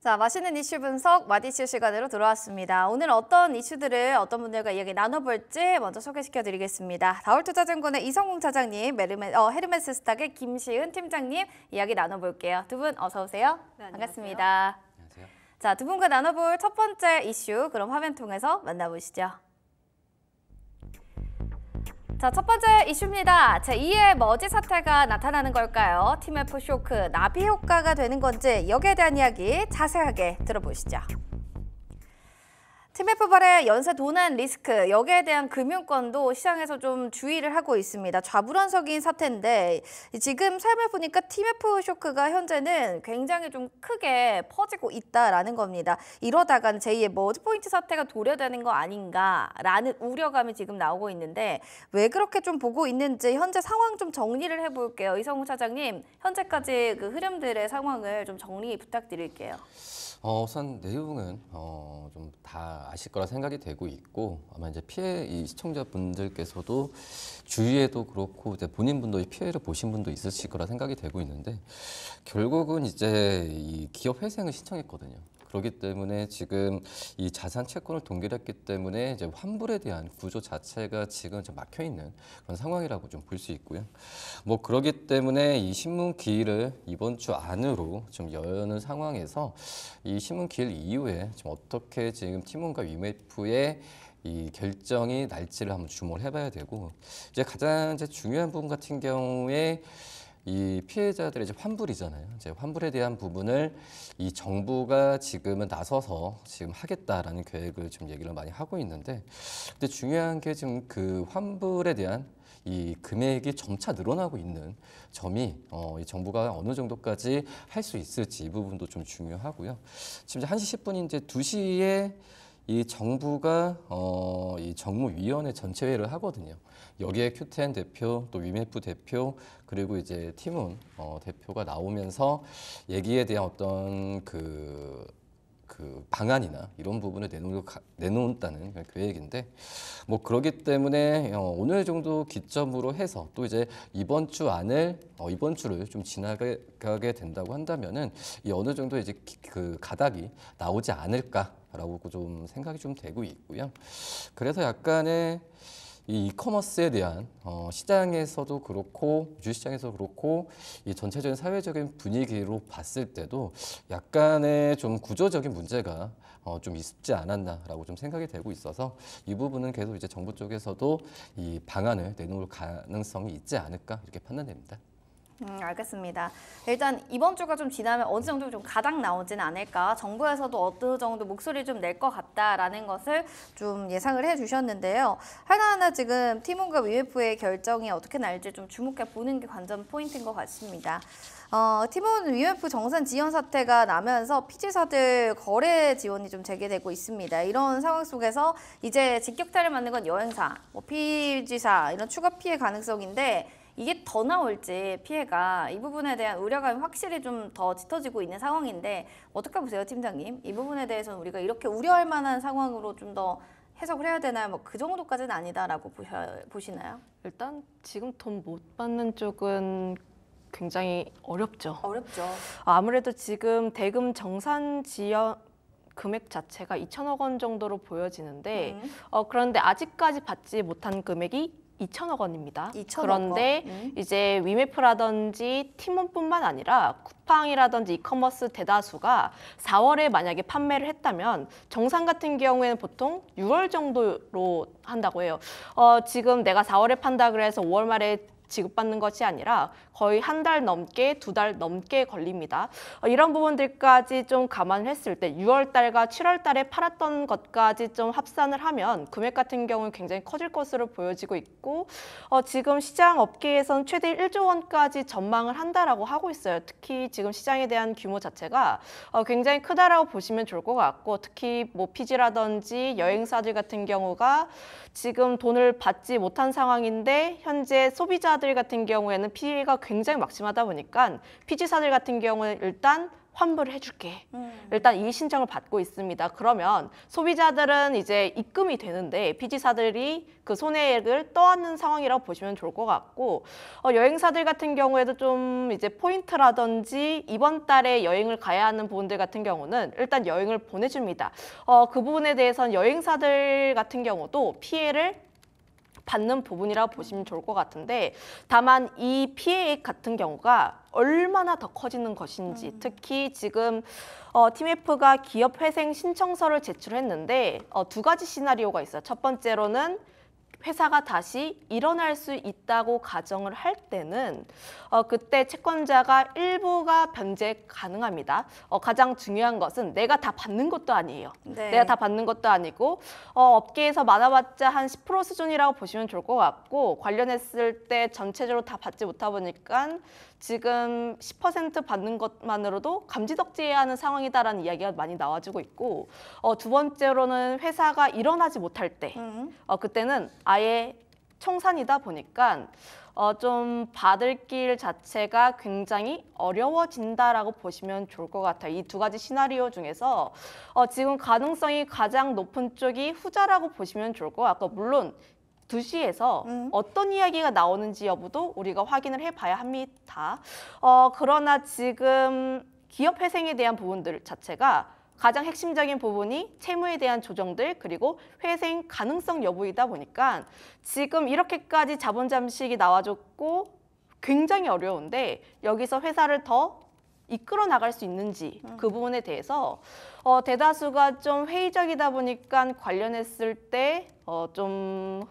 자, 맛있는 이슈 분석 마디슈 시간으로 돌아왔습니다. 오늘 어떤 이슈들을 어떤 분들과 이야기 나눠볼지 먼저 소개시켜드리겠습니다. 다올투자증권의 이성웅 차장님, 헤르메스 스탁의 김시은 팀장님 이야기 나눠볼게요. 두 분 어서 오세요. 네, 반갑습니다. 안녕하세요. 자, 두 분과 나눠볼 첫 번째 이슈 그럼 화면 통해서 만나보시죠. 자, 첫 번째 이슈입니다. 제2의 머지 사태가 나타나는 걸까요? TMF 쇼크, 나비 효과가 되는 건지 여기에 대한 이야기 자세하게 들어보시죠. TMF 발의 연쇄 도난 리스크, 여기에 대한 금융권도 시장에서 좀 주의를 하고 있습니다. 좌불안석인 사태인데 지금 삶을 보니까 TMF 쇼크가 현재는 굉장히 좀 크게 퍼지고 있다라는 겁니다. 이러다가는 제2의 머지포인트 사태가 도래되는 거 아닌가라는 우려감이 지금 나오고 있는데 왜 그렇게 좀 보고 있는지 현재 상황 좀 정리를 해볼게요. 이성우 차장님, 현재까지 그 흐름들의 상황을 좀 정리 부탁드릴게요. 우선 내용은 좀 다 아실 거라 생각이 되고 있고 아마 이제 이 시청자분들께서도 주위에도 그렇고 이제 본인분도 피해를 보신 분도 있으실 거라 생각이 되고 있는데 결국은 이제 이 기업 회생을 신청했거든요. 그렇기 때문에 지금 이 자산 채권을 동결했기 때문에 이제 환불에 대한 구조 자체가 지금 좀 막혀 있는 그런 상황이라고 좀 볼 수 있고요. 뭐 그렇기 때문에 이 신문 기일을 이번 주 안으로 좀 여는 상황에서 이 신문 기일 이후에 좀 어떻게 지금 팀원과 위메프의 이 결정이 날지를 한번 주목을 해봐야 되고 이제 가장 이제 중요한 부분 같은 경우에 이 피해자들의 이제 환불이잖아요. 이제 환불에 대한 부분을 이 정부가 지금은 나서서 지금 하겠다라는 계획을 좀 얘기를 많이 하고 있는데, 근데 중요한 게 지금 그 환불에 대한 이 금액이 점차 늘어나고 있는 점이 이 정부가 어느 정도까지 할 수 있을지 이 부분도 좀 중요하고요. 지금 이제 1시 10분 이제 2시에 이 정부가 이 정무위원회 전체회의를 하거든요. 여기에 큐텐 대표, 또 위메프 대표, 그리고 이제 티문 대표가 나오면서 얘기에 대한 어떤 그 방안이나 이런 부분을 내놓는다는 계획인데, 뭐 그렇기 때문에 오늘 정도 기점으로 해서 또 이제 이번 주를 좀 지나가게 된다고 한다면은 이 어느 정도 이제 그 가닥이 나오지 않을까라고 좀 생각이 좀 되고 있고요. 그래서 약간의 이 이커머스에 대한 시장에서도 그렇고 주식시장에서도 그렇고 이 전체적인 사회적인 분위기로 봤을 때도 약간의 좀 구조적인 문제가 좀 있지 않았나라고 좀 생각이 되고 있어서 이 부분은 계속 이제 정부 쪽에서도 이 방안을 내놓을 가능성이 있지 않을까 이렇게 판단됩니다. 알겠습니다. 일단 이번 주가 좀 지나면 어느 정도 좀 가닥 나오지는 않을까, 정부에서도 어느 정도 목소리 좀 낼 것 같다라는 것을 좀 예상을 해주셨는데요. 하나하나 지금 팀원과 위메프의 결정이 어떻게 날지 좀 주목해 보는 게 관전 포인트인 것 같습니다. 팀원 위메프 정산 지연 사태가 나면서 피지사들 거래 지원이 좀 재개되고 있습니다. 이런 상황 속에서 이제 직격탄을 맞는 건 여행사, 뭐 피지사 이런 추가 피해 가능성인데 이게 더 나올지 피해가, 이 부분에 대한 우려감이 확실히 좀 더 짙어지고 있는 상황인데 어떻게 보세요, 팀장님? 이 부분에 대해서는 우리가 이렇게 우려할 만한 상황으로 좀 더 해석을 해야 되나요? 뭐 그 정도까지는 아니다라고 보시나요? 일단 지금 돈 못 받는 쪽은 굉장히 어렵죠. 어렵죠. 아무래도 지금 대금 정산 지연 금액 자체가 2천억 원 정도로 보여지는데 그런데 아직까지 받지 못한 금액이 2천억 원입니다. 2천억 그런데 이제 위메프라든지 팀원뿐만 아니라 쿠팡이라든지 이커머스 대다수가 4월에 만약에 판매를 했다면 정산 같은 경우에는 보통 6월 정도로 한다고 해요. 지금 내가 4월에 판다 그래서 5월 말에 지급받는 것이 아니라 거의 한 달 넘게, 2달 넘게 걸립니다. 이런 부분들까지 좀 감안을 했을 때 6월 달과 7월 달에 팔았던 것까지 좀 합산을 하면 금액 같은 경우는 굉장히 커질 것으로 보여지고 있고 지금 시장 업계에서는 최대 1조 원까지 전망을 한다라고 하고 있어요. 특히 지금 시장에 대한 규모 자체가 굉장히 크다라고 보시면 좋을 것 같고, 특히 뭐 피지라든지 여행사들 같은 경우가 지금 돈을 받지 못한 상황인데 현재 소비자들 같은 경우에는 피해가 굉장히 막심하다 보니까 피지사들 같은 경우는 일단 환불을 해줄게. 일단 이 신청을 받고 있습니다. 그러면 소비자들은 이제 입금이 되는데 피지사들이 그 손해액을 떠안는 상황이라고 보시면 좋을 것 같고, 여행사들 같은 경우에도 좀 이제 포인트라든지 이번 달에 여행을 가야 하는 부분들 같은 경우는 일단 여행을 보내줍니다. 그 부분에 대해서는 여행사들 같은 경우도 피해를 받는 부분이라고 보시면 좋을 것 같은데, 다만 이 피해액 같은 경우가 얼마나 더 커지는 것인지, 특히 지금 TMF가 기업 회생 신청서를 제출했는데 두 가지 시나리오가 있어요. 첫 번째로는 회사가 다시 일어날 수 있다고 가정을 할 때는 그때 채권자가 일부가 변제 가능합니다. 가장 중요한 것은 내가 다 받는 것도 아니에요. 네. 내가 다 받는 것도 아니고 업계에서 많아봤자 한 10% 수준이라고 보시면 좋을 것 같고 관련했을 때 전체적으로 다 받지 못하 보니까 지금 10% 받는 것만으로도 감지덕지해야 하는 상황이다라는 이야기가 많이 나와주고 있고 두 번째로는 회사가 일어나지 못할 때 그때는 아예 청산이다 보니까 좀 받을 길 자체가 굉장히 어려워진다라고 보시면 좋을 것 같아요. 이 두 가지 시나리오 중에서 지금 가능성이 가장 높은 쪽이 후자라고 보시면 좋을 것 같고 물론 2시에서 어떤 이야기가 나오는지 여부도 우리가 확인을 해봐야 합니다. 그러나 지금 기업 회생에 대한 부분들 자체가 가장 핵심적인 부분이 채무에 대한 조정들 그리고 회생 가능성 여부이다 보니까 지금 이렇게까지 자본 잠식이 나와줬고 굉장히 어려운데 여기서 회사를 더 이끌어 나갈 수 있는지 그 부분에 대해서 대다수가 좀 회의적이다 보니까 관련했을 때 좀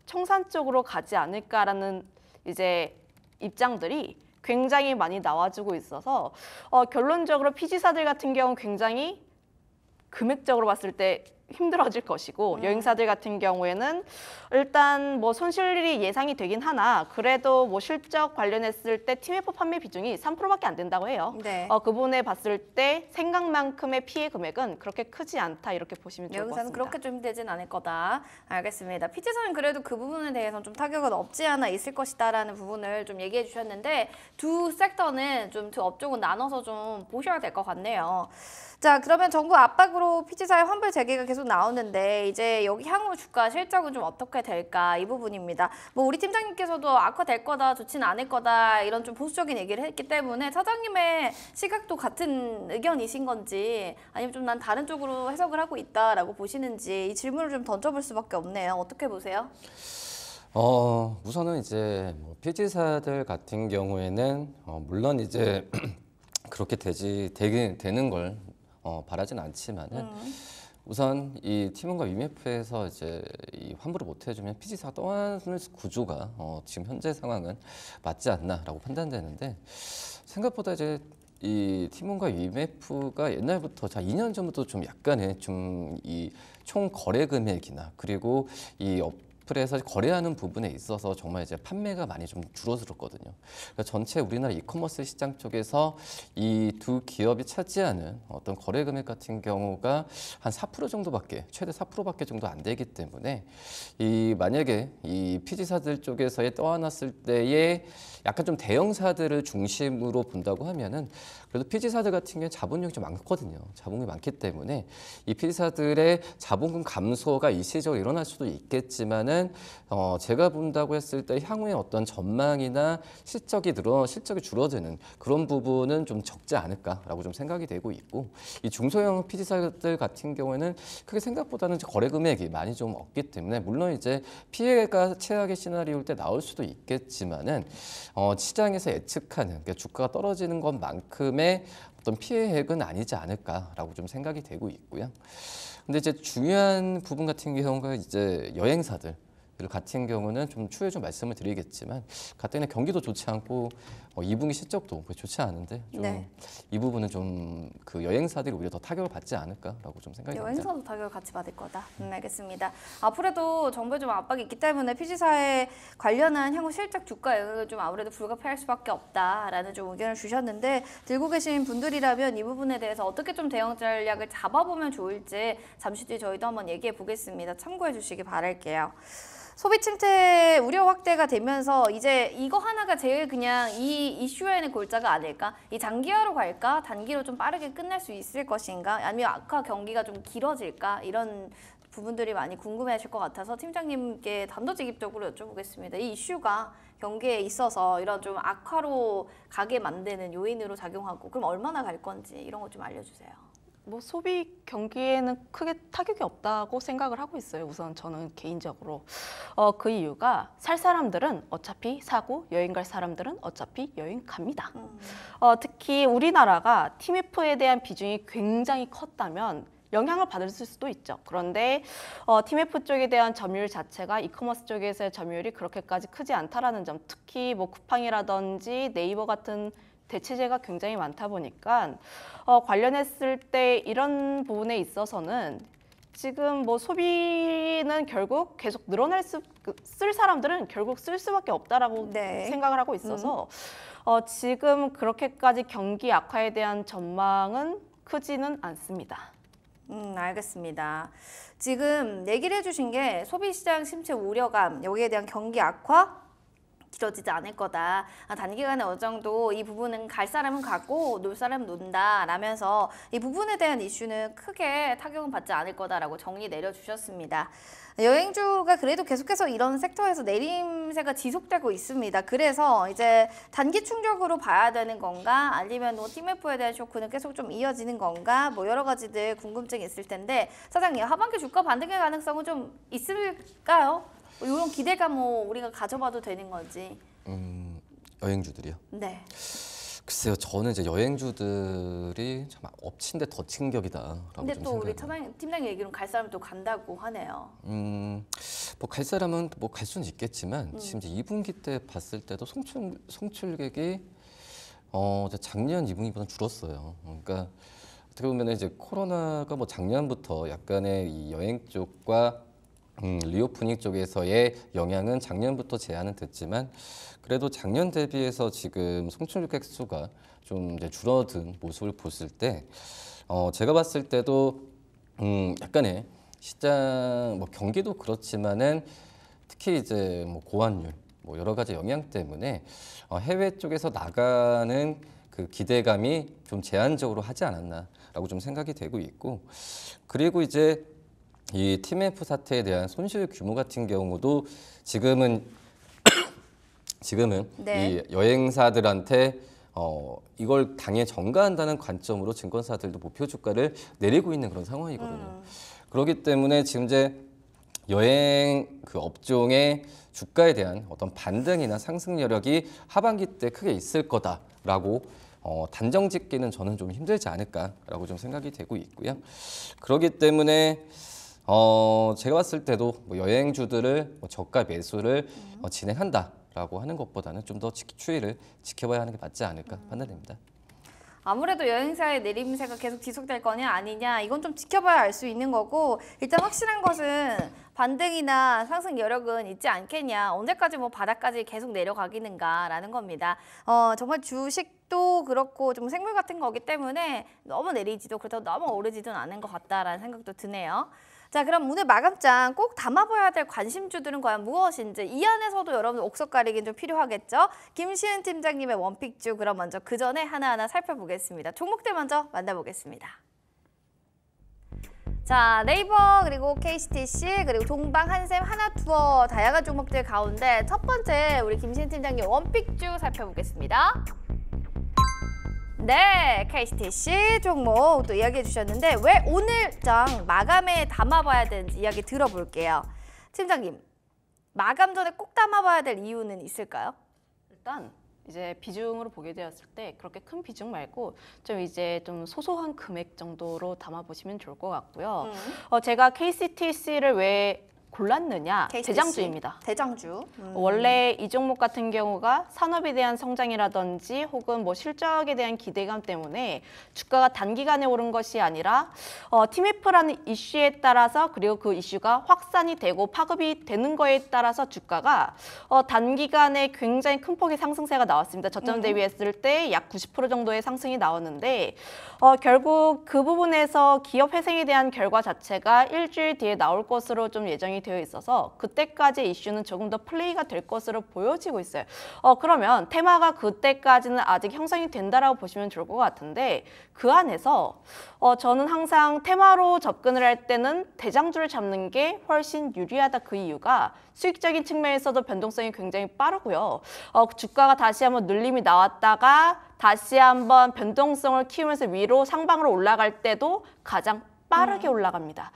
청산 쪽으로 가지 않을까라는 이제 입장들이 굉장히 많이 나와주고 있어서 결론적으로 피지사들 같은 경우는 굉장히 금액적으로 봤을 때 힘들어질 것이고 여행사들 같은 경우에는 일단 뭐 손실이 예상이 되긴 하나 그래도 뭐 실적 관련했을 때 TMF 판매 비중이 3%밖에 안 된다고 해요. 네. 그 부분에 봤을 때 생각만큼의 피해 금액은 그렇게 크지 않다 이렇게 보시면 좋을 것 여기서는 같습니다. 그렇게 좀 힘들진 않을 거다. 알겠습니다. 피지사는 그래도 그 부분에 대해서는 좀 타격은 없지 않아 있을 것이다라는 부분을 좀 얘기해 주셨는데 두 섹터는 좀 두 업종은 나눠서 좀 보셔야 될 것 같네요. 자, 그러면 정부 압박으로 피지사의 환불 재개가 계속 나오는데 이제 여기 향후 주가 실적은 좀 어떻게 될까 이 부분입니다. 뭐 우리 팀장님께서도 악화될 거다, 좋지는 않을 거다 이런 좀 보수적인 얘기를 했기 때문에 차장님의 시각도 같은 의견이신 건지 아니면 좀 난 다른 쪽으로 해석을 하고 있다라고 보시는지 이 질문을 좀 던져볼 수밖에 없네요. 어떻게 보세요? 우선은 이제 뭐 피지사들 같은 경우에는 물론 이제 그렇게 되는 걸 바라진 않지만은 우선 이 팀원과 위메프에서 이제 이 환불을 못 해주면 피지사가 떠나는 구조가 지금 현재 상황은 맞지 않나라고 판단되는데 생각보다 이제 이 팀원과 위메프가 옛날부터 2년 전부터 좀 약간의 좀 이 총 거래 금액이나 그리고 이 어플에서 거래하는 부분에 있어서 정말 이제 판매가 많이 좀 줄어들었거든요. 그러니까 전체 우리나라 이커머스 시장 쪽에서 이 두 기업이 차지하는 어떤 거래 금액 같은 경우가 한 4% 정도밖에 최대 4%밖에 정도 안 되기 때문에 이 만약에 이 피지사들 쪽에서의 떠안았을 때에 약간 좀 대형사들을 중심으로 본다고 하면은 그래도 피지사들 같은 경우에 자본력이 좀 많거든요. 자본이 많기 때문에 이 피지사들의 자본금 감소가 일시적으로 일어날 수도 있겠지만은 제가 본다고 했을 때 향후에 어떤 전망이나 실적이 줄어드는 그런 부분은 좀 적지 않을까라고 좀 생각이 되고 있고 이 중소형 피지사들 같은 경우에는 크게 생각보다는 거래 금액이 많이 좀 없기 때문에 물론 이제 피해가 최악의 시나리오일 때 나올 수도 있겠지만은 시장에서 예측하는 그러니까 주가가 떨어지는 것만큼의 어떤 피해액은 아니지 않을까라고 좀 생각이 되고 있고요. 근데 이제 중요한 부분 같은 경우가 이제 여행사들 같은 경우는 좀 추후에 좀 말씀을 드리겠지만 가뜩이나 경기도 좋지 않고 2분기 실적도 좋지 않은데 좀 이 부분은 좀 그 여행사들이 오히려 더 타격을 받지 않을까라고 좀 생각이 듭니다. 여행사도 타격을 같이 받을 거다. 알겠습니다. 앞으로도 정부의 좀 압박이 있기 때문에 피지사에 관련한 향후 실적 주가 영향을 좀 아무래도 불가피할 수밖에 없다라는 좀 의견을 주셨는데 들고 계신 분들이라면 이 부분에 대해서 어떻게 좀 대응 전략을 잡아보면 좋을지 잠시 뒤에 저희도 한번 얘기해 보겠습니다. 참고해 주시기 바랄게요. 소비 침체 우려 확대가 되면서 이제 이거 하나가 제일 그냥 이 이슈에는 골자가 아닐까? 이 장기화로 갈까? 단기로 좀 빠르게 끝날 수 있을 것인가? 아니면 악화 경기가 좀 길어질까? 이런 부분들이 많이 궁금해하실 것 같아서 팀장님께 단도직입적으로 여쭤보겠습니다. 이 이슈가 경기에 있어서 이런 좀 악화로 가게 만드는 요인으로 작용하고 그럼 얼마나 갈 건지 이런 거 좀 알려주세요. 뭐 소비 경기에는 크게 타격이 없다고 생각을 하고 있어요. 우선 저는 개인적으로 그 이유가 살 사람들은 어차피 사고 여행 갈 사람들은 어차피 여행 갑니다. 특히 우리나라가 TMF에 대한 비중이 굉장히 컸다면 영향을 받을 수도 있죠. 그런데 TMF 쪽에 대한 점유율 자체가 이커머스 쪽에서의 점유율이 그렇게까지 크지 않다라는 점, 특히 뭐 쿠팡이라든지 네이버 같은 대체제가 굉장히 많다 보니까 관련했을 때 이런 부분에 있어서는 지금 뭐 소비는 결국 계속 쓸 사람들은 결국 쓸 수밖에 없다라고 네. 생각을 하고 있어서 지금 그렇게까지 경기 악화에 대한 전망은 크지는 않습니다. 알겠습니다. 지금 얘기를 해주신 게 소비시장 침체 우려감, 여기에 대한 경기 악화 길어지지 않을 거다. 단기간에 어느 정도 이 부분은 갈 사람은 가고 놀 사람은 논다 라면서 이 부분에 대한 이슈는 크게 타격은 받지 않을 거다라고 정리 내려주셨습니다. 여행주가 그래도 계속해서 이런 섹터에서 내림세가 지속되고 있습니다. 그래서 이제 단기 충격으로 봐야 되는 건가 아니면 뭐 TMF에 대한 쇼크는 계속 좀 이어지는 건가 뭐 여러 가지들 궁금증이 있을 텐데 사장님 하반기 주가 반등의 가능성은 좀 있을까요? 이런 기대감 뭐 우리가 가져봐도 되는 건지. 여행주들이요? 네. 글쎄요, 저는 이제 여행주들이 참 엎친 데 덮친 격이다라고 근데 좀 또 우리 생각해요. 팀장님 얘기로는 갈 사람 또 간다고 하네요. 뭐 갈 사람은 뭐 갈 수는 있겠지만 지금 이제 2분기 때 봤을 때도 송출객이 이제 작년 2분기보다 줄었어요. 그러니까 어떻게 보면 이제 코로나가 뭐 작년부터 약간의 이 여행 쪽과 리오프닝 쪽에서의 영향은 작년부터 제한은 됐지만 그래도 작년 대비해서 지금 송출객 수가 좀 이제 줄어든 모습을 봤을 때 제가 봤을 때도 약간의 시장 뭐 경기도 그렇지만은 특히 이제 뭐 고환율 뭐 여러 가지 영향 때문에 해외 쪽에서 나가는 그 기대감이 좀 제한적으로 하지 않았나라고 좀 생각이 되고 있고 그리고 이제 이 TMF 사태에 대한 손실 규모 같은 경우도 지금은 네. 이 여행사들한테 이걸 당해 전가한다는 관점으로 증권사들도 목표 주가를 내리고 있는 그런 상황이거든요. 그렇기 때문에 지금 이제 여행 그 업종의 주가에 대한 어떤 반등이나 상승 여력이 하반기 때 크게 있을 거다라고 단정 짓기는 저는 좀 힘들지 않을까라고 좀 생각이 되고 있고요. 그렇기 때문에 제가 봤을 때도 뭐 여행주들을 뭐 저가 매수를 진행한다라고 하는 것보다는 좀 더 추이를 지켜봐야 하는 게 맞지 않을까 판단됩니다. 아무래도 여행사의 내림세가 계속 지속될 거냐 아니냐 이건 좀 지켜봐야 알 수 있는 거고 일단 확실한 것은 반등이나 상승 여력은 있지 않겠냐 언제까지 뭐 바닥까지 계속 내려가기는가라는 겁니다. 정말 주식도 그렇고 좀 생물 같은 거기 때문에 너무 내리지도 그렇다고 너무 오르지도 않은 것 같다라는 생각도 드네요. 자, 그럼 오늘 마감장 꼭 담아봐야 될 관심주들은 과연 무엇인지 이 안에서도 여러분 옥석 가리기는 좀 필요하겠죠? 김시은 팀장님의 원픽주 그럼 먼저 그 전에 하나하나 살펴보겠습니다. 종목들 먼저 만나보겠습니다. 자, 네이버 그리고 KCTC 그리고 동방, 한샘, 하나투어 다양한 종목들 가운데 첫 번째 우리 김시은 팀장님 원픽주 살펴보겠습니다. 네, KCTC 종목 또 이야기해 주셨는데 왜 오늘장 마감에 담아봐야 되는지 이야기 들어볼게요. 팀장님, 마감 전에 꼭 담아봐야 될 이유는 있을까요? 일단 이제 비중으로 보게 되었을 때 그렇게 큰 비중 말고 좀 이제 좀 소소한 금액 정도로 담아보시면 좋을 것 같고요. 제가 KCTC를 왜 골랐느냐? KCTC. 대장주입니다. 대장주. 원래 이 종목 같은 경우가 산업에 대한 성장이라든지 혹은 뭐 실적에 대한 기대감 때문에 주가가 단기간에 오른 것이 아니라 TMF라는 이슈에 따라서 그리고 그 이슈가 확산이 되고 파급이 되는 거에 따라서 주가가 단기간에 굉장히 큰 폭의 상승세가 나왔습니다. 저점 대비했을 때 약 90% 정도의 상승이 나왔는데 결국 그 부분에서 기업 회생에 대한 결과 자체가 일주일 뒤에 나올 것으로 좀 예정이 되어 있어서 그때까지 이슈는 조금 더 플레이가 될 것으로 보여지고 있어요. 그러면 테마가 그때까지는 아직 형성이 된다라고 보시면 좋을 것 같은데 그 안에서 저는 항상 테마로 접근을 할 때는 대장주를 잡는 게 훨씬 유리하다. 그 이유가 수익적인 측면에서도 변동성이 굉장히 빠르고요. 주가가 다시 한번 눌림이 나왔다가 다시 한번 변동성을 키우면서 위로 상방으로 올라갈 때도 가장 빠르게 올라갑니다.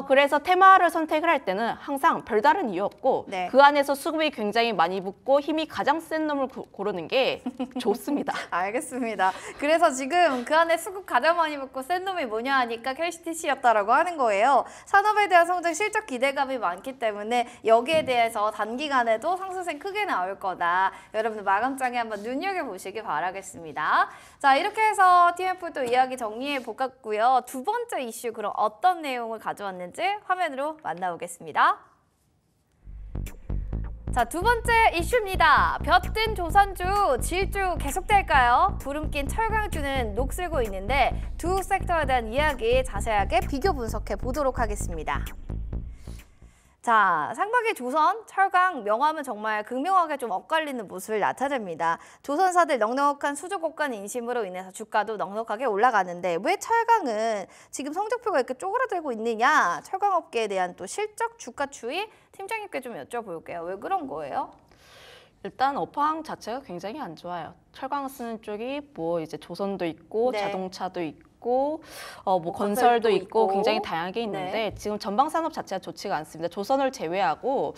그래서 테마를 선택을 할 때는 항상 별다른 이유 없고 네. 그 안에서 수급이 굉장히 많이 붙고 힘이 가장 센 놈을 고르는 게 좋습니다. 알겠습니다. 그래서 지금 그 안에 수급 가장 많이 붙고 센 놈이 뭐냐 하니까 KCTC였다라고 하는 거예요. 산업에 대한 성장 실적 기대감이 많기 때문에 여기에 대해서 단기간에도 상승세 크게 나올 거다. 여러분들 마감장에 한번 눈여겨보시기 바라겠습니다. 자, 이렇게 해서 TMF도 이야기 정리해 보았고요. 두 번째 이슈 그럼 어떤 내용을 가져왔는지 화면으로 만나보겠습니다. 자, 두 번째 이슈입니다. 벼뜬 조선주, 질주 계속될까요? 구름 낀 철강주는 녹슬고 있는데 두 섹터에 대한 이야기 자세하게 비교 분석해 보도록 하겠습니다. 자, 상반기 조선, 철강, 명암은 정말 극명하게 좀 엇갈리는 모습을 나타냅니다. 조선사들 넉넉한 수조곡간 인심으로 인해서 주가도 넉넉하게 올라가는데 왜 철강은 지금 성적표가 이렇게 쪼그라들고 있느냐? 철강업계에 대한 또 실적 주가 추이 팀장님께 좀 여쭤볼게요. 왜 그런 거예요? 일단 업황 자체가 굉장히 안 좋아요. 철강 쓰는 쪽이 뭐 이제 조선도 있고 네. 자동차도 있고 뭐 건설도 있고 굉장히 다양하게 있는데 네. 지금 전방 산업 자체가 좋지가 않습니다. 조선을 제외하고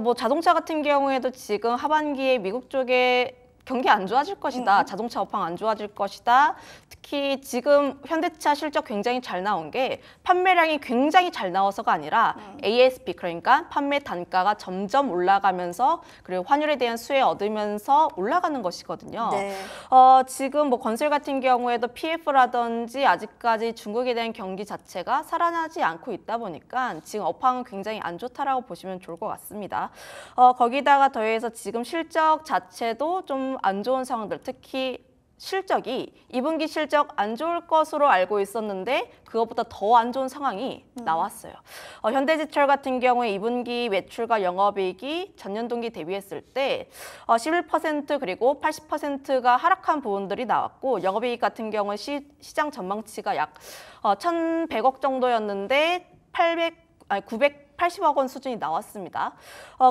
뭐 자동차 같은 경우에도 지금 하반기에 미국 쪽에 경기 안 좋아질 것이다. 자동차 업황 안 좋아질 것이다. 특히 지금 현대차 실적 굉장히 잘 나온 게 판매량이 굉장히 잘 나와서가 아니라 ASP 그러니까 판매 단가가 점점 올라가면서 그리고 환율에 대한 수혜 얻으면서 올라가는 것이거든요. 네. 지금 뭐 건설 같은 경우에도 PF라든지 아직까지 중국에 대한 경기 자체가 살아나지 않고 있다 보니까 지금 업황은 굉장히 안 좋다라고 보시면 좋을 것 같습니다. 거기다가 더해서 지금 실적 자체도 좀 안 좋은 상황들, 특히 실적이 2분기 실적 안 좋을 것으로 알고 있었는데 그것보다 더 안 좋은 상황이 나왔어요. 현대제철 같은 경우에 2분기 매출과 영업이익이 전년 동기 대비했을 때 11% 그리고 80%가 하락한 부분들이 나왔고 영업이익 같은 경우는 시장 전망치가 약 1,100억 정도였는데 980억 원 수준이 나왔습니다.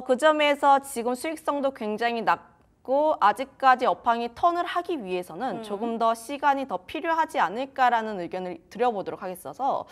그 점에서 지금 수익성도 굉장히 낮고 아직까지 업황이 턴을 하기 위해서는 조금 더 시간이 더 필요하지 않을까라는 의견을 드려보도록 하겠어서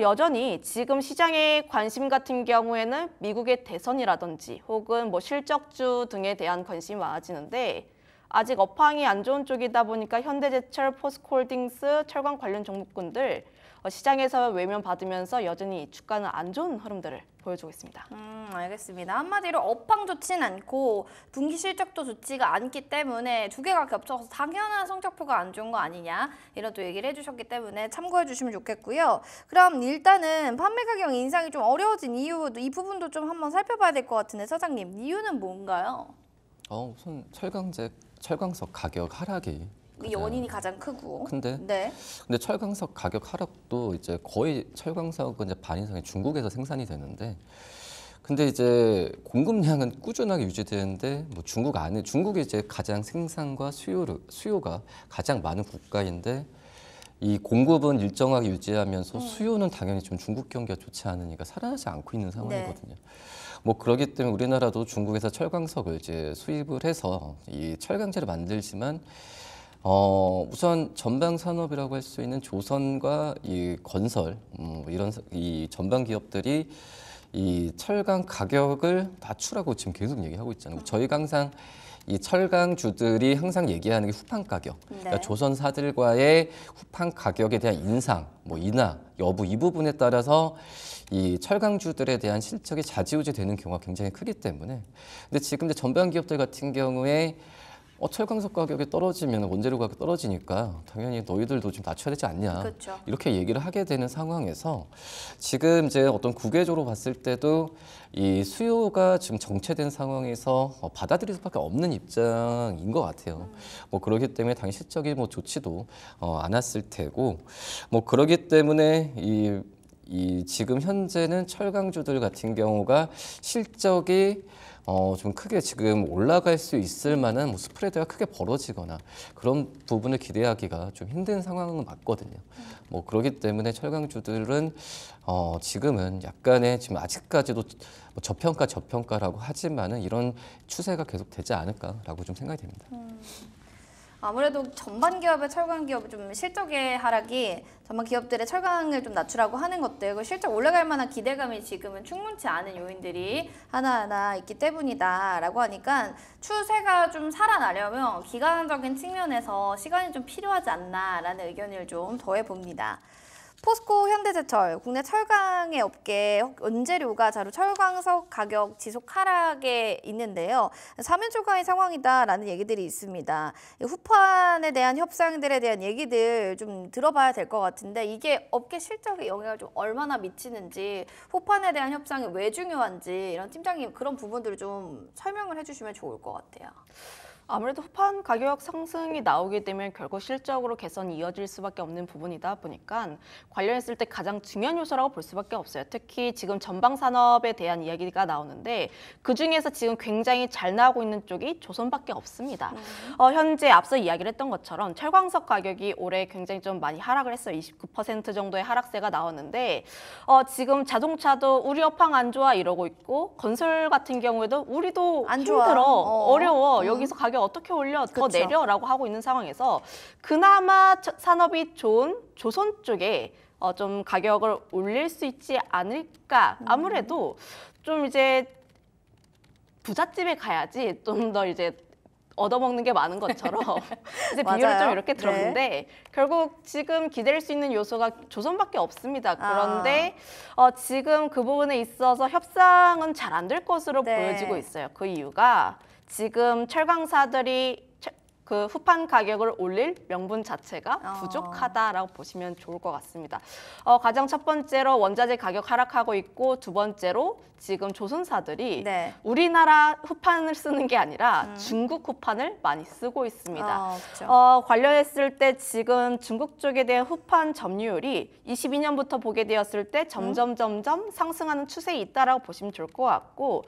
여전히 지금 시장의 관심 같은 경우에는 미국의 대선이라든지 혹은 뭐 실적주 등에 대한 관심이 많아지는데 아직 업황이 안 좋은 쪽이다 보니까 현대제철, 포스코홀딩스, 철강 관련 종목군들 시장에서 외면받으면서 여전히 주가는 안 좋은 흐름들을 보여주고 있습니다. 알겠습니다. 한마디로 업황 좋진 않고 분기 실적도 좋지가 않기 때문에 두 개가 겹쳐서 당연한 성적표가 안 좋은 거 아니냐 이런 또 얘기를 해주셨기 때문에 참고해 주시면 좋겠고요. 그럼 일단은 판매 가격 인상이 좀 어려워진 이유 이 부분도 좀 한번 살펴봐야 될 것 같은데 사장님 이유는 뭔가요? 우선 철강석 가격 하락이 이 원인이 가장 크고. 근데 네. 철강석 가격 하락도 이제 거의 철강석은 이제 반 이상이 중국에서 생산이 되는데, 근데 이제 공급량은 꾸준하게 유지되는데 뭐 중국이 이제 가장 생산과 수요가 가장 많은 국가인데 이 공급은 일정하게 유지하면서 수요는 당연히 좀 중국 경기가 좋지 않으니까 살아나지 않고 있는 상황이거든요. 뭐 그렇기 때문에 우리나라도 중국에서 철강석을 이제 수입을 해서 이 철강제를 만들지만 우선 전방 산업이라고 할 수 있는 조선과 이 건설 이런 이 전방 기업들이 이 철강 가격을 낮추라고 지금 계속 얘기하고 있잖아요. 저희가 항상 이 철강주들이 항상 얘기하는 게 후판 가격, 그러니까 조선사들과의 후판 가격에 대한 인상, 뭐 인하 여부 이 부분에 따라서 이 철강주들에 대한 실적이 좌지우지 되는 경우가 굉장히 크기 때문에 근데 지금 이제 전방 기업들 같은 경우에 철강석 가격이 떨어지면 원재료 가격이 떨어지니까 당연히 너희들도 좀 낮춰야 되지 않냐 그렇죠. 이렇게 얘기를 하게 되는 상황에서 지금 이제 어떤 구개적으로 봤을 때도 이 수요가 지금 정체된 상황에서 받아들일 수밖에 없는 입장인 것 같아요. 뭐 그렇기 때문에 당연히 실적이 뭐 좋지도 않았을 테고 뭐 그렇기 때문에 이 지금 현재는 철강주들 같은 경우가 실적이 좀 크게 지금 올라갈 수 있을 만한 뭐 스프레드가 크게 벌어지거나 그런 부분을 기대하기가 좀 힘든 상황은 맞거든요. 뭐 그렇기 때문에 철강주들은 지금은 약간의 지금 아직까지도 뭐 저평가라고 하지만은 이런 추세가 계속 되지 않을까라고 좀 생각이 됩니다. 아무래도 전반 기업의 철강 기업이 좀 실적의 하락이 전반 기업들의 철강을 좀 낮추라고 하는 것들, 그 실적 올라갈 만한 기대감이 지금은 충분치 않은 요인들이 하나하나 있기 때문이다라고 하니까 추세가 좀 살아나려면 기간적인 측면에서 시간이 좀 필요하지 않나라는 의견을 좀 더해봅니다. 포스코 현대제철, 국내 철강의 업계 원재료가 자료 철광석 가격 지속 하락에 있는데요. 3연 초과의 상황이다라는 얘기들이 있습니다. 후판에 대한 협상들에 대한 얘기들 좀 들어봐야 될 것 같은데 이게 업계 실적에 영향을 좀 얼마나 미치는지, 후판에 대한 협상이 왜 중요한지 이런 팀장님 그런 부분들을 좀 설명을 해주시면 좋을 것 같아요. 아무래도 후판 가격 상승이 나오게 되면 결국 실적으로 개선이 이어질 수밖에 없는 부분이다 보니까 관련했을 때 가장 중요한 요소라고 볼 수밖에 없어요. 특히 지금 전방 산업에 대한 이야기가 나오는데 그중에서 지금 굉장히 잘 나오고 있는 쪽이 조선밖에 없습니다. 현재 앞서 이야기를 했던 것처럼 철광석 가격이 올해 굉장히 좀 많이 하락을 했어요. 29% 정도의 하락세가 나왔는데 지금 자동차도 우리 업황 안 좋아 이러고 있고 건설 같은 경우에도 우리도 안 힘들어, 좋아. 어려워. 여기서 가격 어떻게 올려? 더 그쵸. 내려라고 하고 있는 상황에서 그나마 산업이 좋은 조선 쪽에 좀 가격을 올릴 수 있지 않을까? 아무래도 좀 이제 부잣집에 가야지 좀 더 이제 얻어먹는 게 많은 것처럼 이제 비율을 맞아요. 좀 이렇게 들었는데 네. 결국 지금 기댈 수 있는 요소가 조선밖에 없습니다. 그런데 지금 그 부분에 있어서 협상은 잘 안 될 것으로 네. 보여지고 있어요. 그 이유가 지금 철강사들이 그 후판 가격을 올릴 명분 자체가 부족하다라고 보시면 좋을 것 같습니다. 가장 첫 번째로 원자재 가격 하락하고 있고 두 번째로 지금 조선사들이 네. 우리나라 후판을 쓰는 게 아니라 중국 후판을 많이 쓰고 있습니다. 그렇죠. 관련했을 때 지금 중국 쪽에 대한 후판 점유율이 22년부터 보게 되었을 때 점점 상승하는 추세에 있다라고 보시면 좋을 것 같고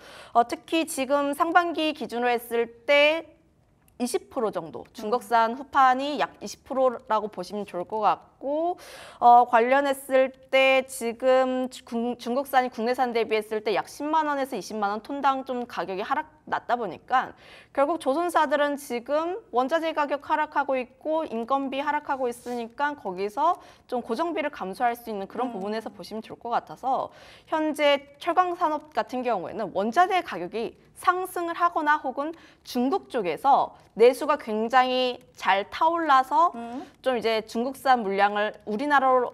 특히 지금 상반기 기준으로 했을 때 20% 정도, 중국산 후판이 약 20%라고 보시면 좋을 것 같고 관련했을 때 지금 중국산이 국내산 대비했을 때 약 10만 원에서 20만 원 톤당 좀 가격이 났다 보니까 결국 조선사들은 지금 원자재 가격 하락하고 있고 인건비 하락하고 있으니까 거기서 좀 고정비를 감수할 수 있는 그런 부분에서 보시면 좋을 것 같아서 현재 철강 산업 같은 경우에는 원자재 가격이 상승을 하거나 혹은 중국 쪽에서 내수가 굉장히 잘 타올라서 좀 이제 중국산 물량을 우리나라로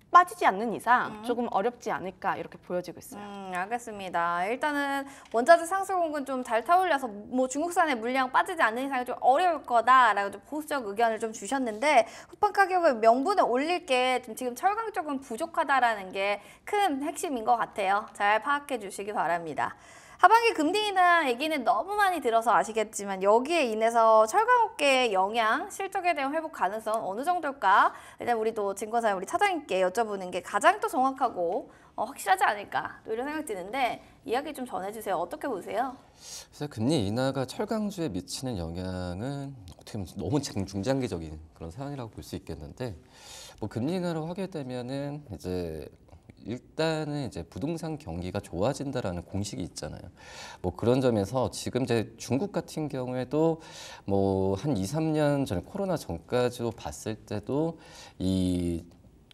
빠지지 않는 이상 조금 어렵지 않을까 이렇게 보여지고 있어요. 알겠습니다. 일단은 원자재 상승은 좀 잘 타올려서 뭐 중국산의 물량 빠지지 않는 이상 좀 어려울 거다라고 좀 보수적 의견을 좀 주셨는데 후판 가격을 명분을 올릴 게 지금 철강 쪽은 부족하다라는 게 큰 핵심인 것 같아요. 잘 파악해 주시기 바랍니다. 하반기 금리 인하 얘기는 너무 많이 들어서 아시겠지만 여기에 인해서 철강업계의 영향, 실적에 대한 회복 가능성 어느 정도일까? 일단 우리 또 증권사의 우리 차장님께 여쭤보는 게 가장 또 정확하고 확실하지 않을까? 또 이런 생각 드는데 이야기 좀 전해주세요. 어떻게 보세요? 그래서 금리 인하가 철강주에 미치는 영향은 어떻게 보면 너무 중장기적인 그런 상황이라고 볼 수 있겠는데 뭐 금리 인하를 하게 되면은 이제 일단은 이제 부동산 경기가 좋아진다라는 공식이 있잖아요. 뭐 그런 점에서 지금 이제 중국 같은 경우에도 뭐 한 2, 3년 전에 코로나 전까지도 봤을 때도 이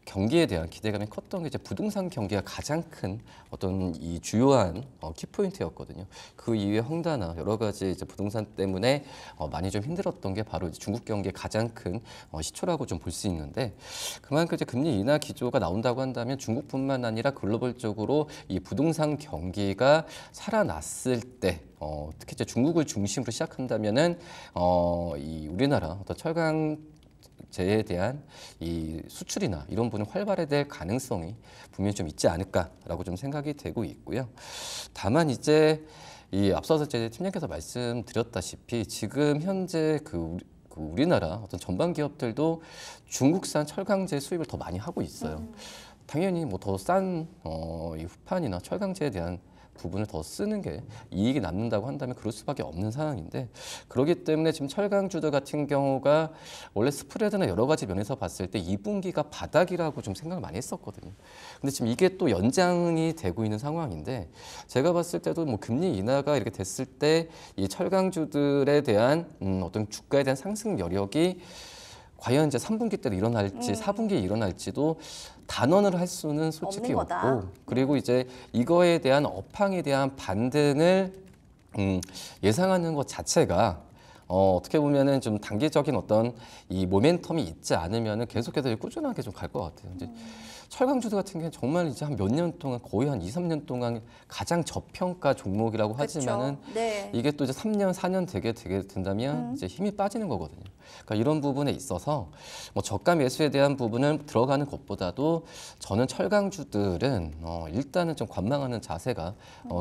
경기에 대한 기대감이 컸던 게 이제 부동산 경기가 가장 큰 어떤 이 주요한 키포인트였거든요. 그 이후에 헝다나 여러 가지 이제 부동산 때문에 많이 좀 힘들었던 게 바로 이제 중국 경기의 가장 큰 시초라고 좀 볼 수 있는데 그만큼 이제 금리 인하 기조가 나온다고 한다면 중국뿐만 아니라 글로벌적으로 이 부동산 경기가 살아났을 때 특히 이제 중국을 중심으로 시작한다면은 이 우리나라 어떤 철강 재에 대한 이 수출이나 이런 부분이 활발해질 가능성이 분명히 좀 있지 않을까라고 좀 생각이 되고 있고요. 다만 이제 이 앞서서 제 팀장께서 말씀드렸다시피 지금 현재 그 우리나라 어떤 전방 기업들도 중국산 철강재 수입을 더 많이 하고 있어요. 당연히 뭐 더 싼 이 후판이나 철강재에 대한 부분을 더 쓰는 게 이익이 남는다고 한다면 그럴 수밖에 없는 상황인데 그렇기 때문에 지금 철강주들 같은 경우가 원래 스프레드나 여러 가지 면에서 봤을 때 2분기가 바닥이라고 좀 생각을 많이 했었거든요. 근데 지금 이게 또 연장이 되고 있는 상황인데 제가 봤을 때도 뭐 금리 인하가 이렇게 됐을 때 이 철강주들에 대한 어떤 주가에 대한 상승 여력이 과연 이제 3분기 때로 일어날지 4분기에 일어날지도 단언을 할 수는 솔직히 없고 그리고 이제 이거에 대한 업황에 대한 반등을 예상하는 것 자체가 어떻게 보면은 좀 단기적인 어떤 이 모멘텀이 있지 않으면은 계속해서 꾸준하게 좀 갈 것 같아요. 이제 철강주들 같은 경우는 정말 이제 한 몇 년 동안 거의 한 2, 3년 동안 가장 저평가 종목이라고 하지만은 네. 이게 또 이제 3년, 4년 되게 된다면 이제 힘이 빠지는 거거든요. 그러니까 이런 부분에 있어서 뭐 저가 매수에 대한 부분을 들어가는 것보다도 저는 철강주들은 일단은 좀 관망하는 자세가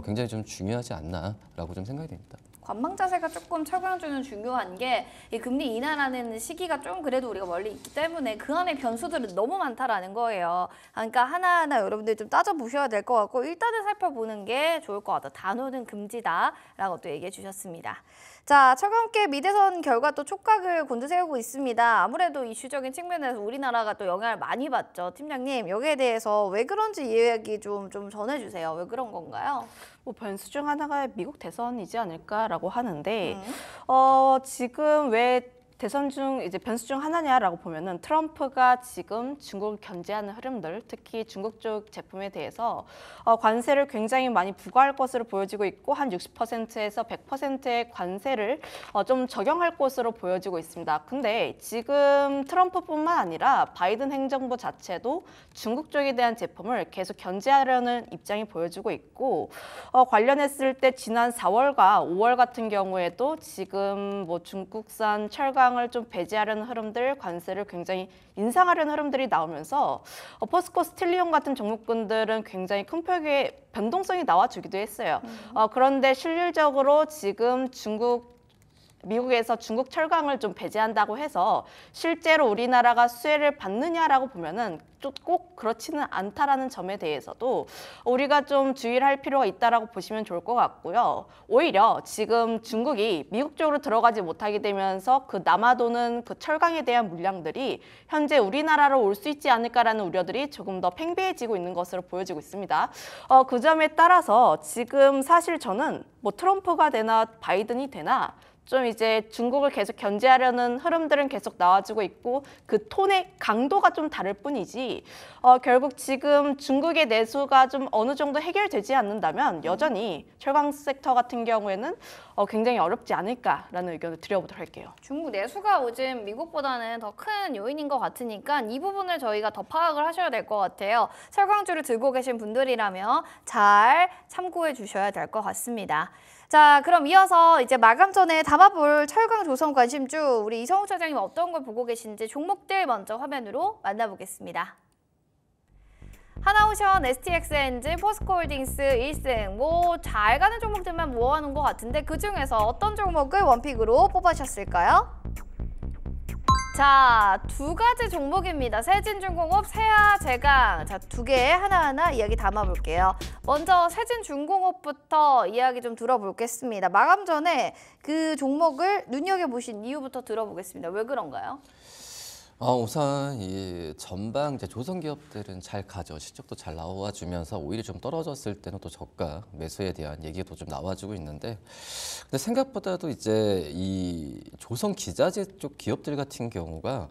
굉장히 좀 중요하지 않나라고 좀 생각이 됩니다. 관망 자세가 조금 철강주는 중요한 게 이 금리 인하라는 시기가 좀 그래도 우리가 멀리 있기 때문에 그 안에 변수들은 너무 많다라는 거예요. 그러니까 하나하나 여러분들 좀 따져보셔야 될 것 같고 일단은 살펴보는 게 좋을 것 같다. 단호는 금지다라고 또 얘기해 주셨습니다. 자, 철강업계 미대선 결과 또 촉각을 곤두세우고 있습니다. 아무래도 이슈적인 측면에서 우리나라가 또 영향을 많이 받죠. 팀장님, 여기에 대해서 왜 그런지 이야기 좀 전해주세요. 왜 그런 건가요? 뭐 변수 중 하나가 미국 대선이지 않을까라고 하는데 지금 왜 대선 중 이제 변수 중 하나냐라고 보면은 트럼프가 지금 중국을 견제하는 흐름들, 특히 중국 쪽 제품에 대해서 관세를 굉장히 많이 부과할 것으로 보여지고 있고 한 60%에서 100%의 관세를 좀 적용할 것으로 보여지고 있습니다. 근데 지금 트럼프뿐만 아니라 바이든 행정부 자체도 중국 쪽에 대한 제품을 계속 견제하려는 입장이 보여지고 있고 관련했을 때 지난 4월과 5월 같은 경우에도 지금 뭐 중국산 철강 을 좀 배제하려는 흐름들, 관세를 굉장히 인상하려는 흐름들이 나오면서 포스코 스틸리온 같은 종목군들은 굉장히 큰 폭의 변동성이 나와주기도 했어요. 그런데 실질적으로 지금 미국에서 중국 철강을 좀 배제한다고 해서 실제로 우리나라가 수혜를 받느냐라고 보면은 꼭 그렇지는 않다라는 점에 대해서도 우리가 좀 주의를 할 필요가 있다라고 보시면 좋을 것 같고요. 오히려 지금 중국이 미국 쪽으로 들어가지 못하게 되면서 그 남아도는 그 철강에 대한 물량들이 현재 우리나라로 올 수 있지 않을까라는 우려들이 조금 더 팽배해지고 있는 것으로 보여지고 있습니다. 그 점에 따라서 지금 사실 저는 뭐 트럼프가 되나 바이든이 되나 좀 이제 중국을 계속 견제하려는 흐름들은 계속 나와주고 있고 그 톤의 강도가 좀 다를 뿐이지 결국 지금 중국의 내수가 좀 어느 정도 해결되지 않는다면 여전히 철강 섹터 같은 경우에는 굉장히 어렵지 않을까라는 의견을 드려보도록 할게요. 중국 내수가 요즘 미국보다는 더 큰 요인인 것 같으니까 이 부분을 저희가 더 파악을 하셔야 될 것 같아요. 철강주를 들고 계신 분들이라면 잘 참고해 주셔야 될 것 같습니다. 자, 그럼 이어서 이제 마감 전에 담아볼 철강 조선 관심주 우리 이성우 차장님 어떤 걸 보고 계신지 종목들 먼저 화면으로 만나보겠습니다. 하나오션, STX엔진, 포스코홀딩스 1승 뭐 잘 가는 종목들만 모아놓은 것 같은데 그중에서 어떤 종목을 원픽으로 뽑으셨을까요? 자, 두 가지 종목입니다. 세진중공업, 세아제강. 자, 두 개 하나하나 이야기 담아볼게요. 먼저 세진중공업부터 이야기 좀 들어보겠습니다. 마감 전에 그 종목을 눈여겨보신 이유부터 들어보겠습니다. 왜 그런가요? 우선 이 전방 이제 조선 기업들은 잘 가죠. 실적도 잘 나와주면서 오히려 좀 떨어졌을 때는 또 저가 매수에 대한 얘기도 좀 나와주고 있는데, 근데 생각보다도 이제 이 조선 기자재 쪽 기업들 같은 경우가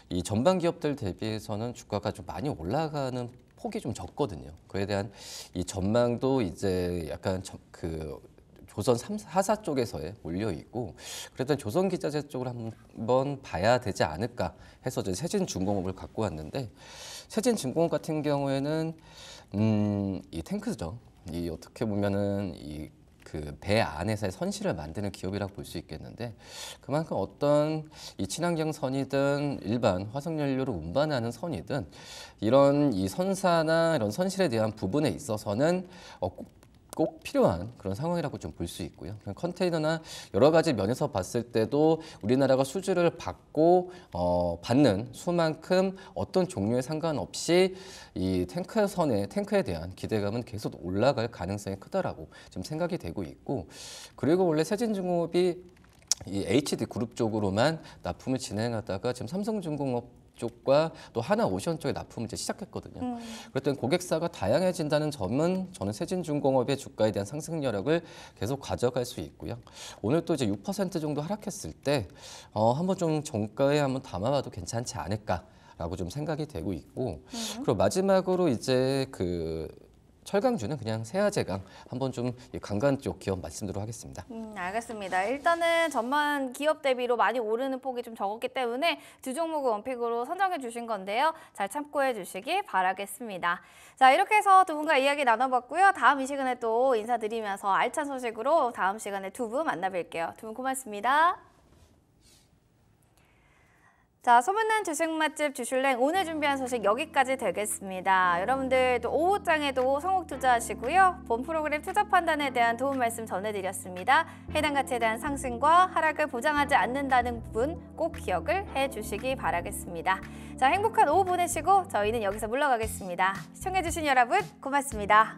이 전방 기업들 대비해서는 주가가 좀 많이 올라가는 폭이 좀 적거든요. 그에 대한 이 전망도 이제 약간 조선 4사 쪽에서의 몰려 있고, 그래도 조선 기자재 쪽을 한번 봐야 되지 않을까 해서 이제 세진중공업을 갖고 왔는데, 세진중공업 같은 경우에는 이 탱크죠. 이 어떻게 보면은 이 그 배 안에서의 선실을 만드는 기업이라고 볼 수 있겠는데, 그만큼 어떤 이 친환경 선이든 일반 화석연료를 운반하는 선이든 이런 이 선사나 이런 선실에 대한 부분에 있어서는 꼭 필요한 그런 상황이라고 좀 볼 수 있고요. 컨테이너나 여러 가지 면에서 봤을 때도 우리나라가 수주를 받고 받는 수만큼 어떤 종류에 상관없이 이 탱크에 대한 기대감은 계속 올라갈 가능성이 크다라고 좀 생각이 되고 있고, 그리고 원래 세진중공업이 이 HD 그룹 쪽으로만 납품을 진행하다가 지금 삼성중공업 쪽과 또 하나오션 쪽에 납품을 이제 시작했거든요. 그랬더니 고객사가 다양해진다는 점은 저는 세진중공업의 주가에 대한 상승 여력을 계속 가져갈 수 있고요. 오늘 또 이제 6% 정도 하락했을 때 한번 좀 종가에 한번 담아봐도 괜찮지 않을까라고 좀 생각이 되고 있고, 그리고 마지막으로 이제 그 철강주는 그냥 세아제강 한번 좀 강간 쪽 기업 말씀드리도록 하겠습니다. 알겠습니다. 일단은 전만 기업 대비로 많이 오르는 폭이 좀 적었기 때문에 두 종목을 원픽으로 선정해 주신 건데요. 잘 참고해 주시기 바라겠습니다. 자, 이렇게 해서 두 분과 이야기 나눠봤고요. 다음 이 시간에 또 인사드리면서 알찬 소식으로 다음 시간에 두 분 만나뵐게요. 두 분 고맙습니다. 자, 소문난 주식 맛집 주슐랭 오늘 준비한 소식 여기까지 되겠습니다. 여러분들 또 오후장에도 성옥 투자하시고요. 본 프로그램 투자 판단에 대한 도움 말씀 전해드렸습니다. 해당 가치에 대한 상승과 하락을 보장하지 않는다는 부분 꼭 기억을 해주시기 바라겠습니다. 자, 행복한 오후 보내시고 저희는 여기서 물러가겠습니다. 시청해주신 여러분 고맙습니다.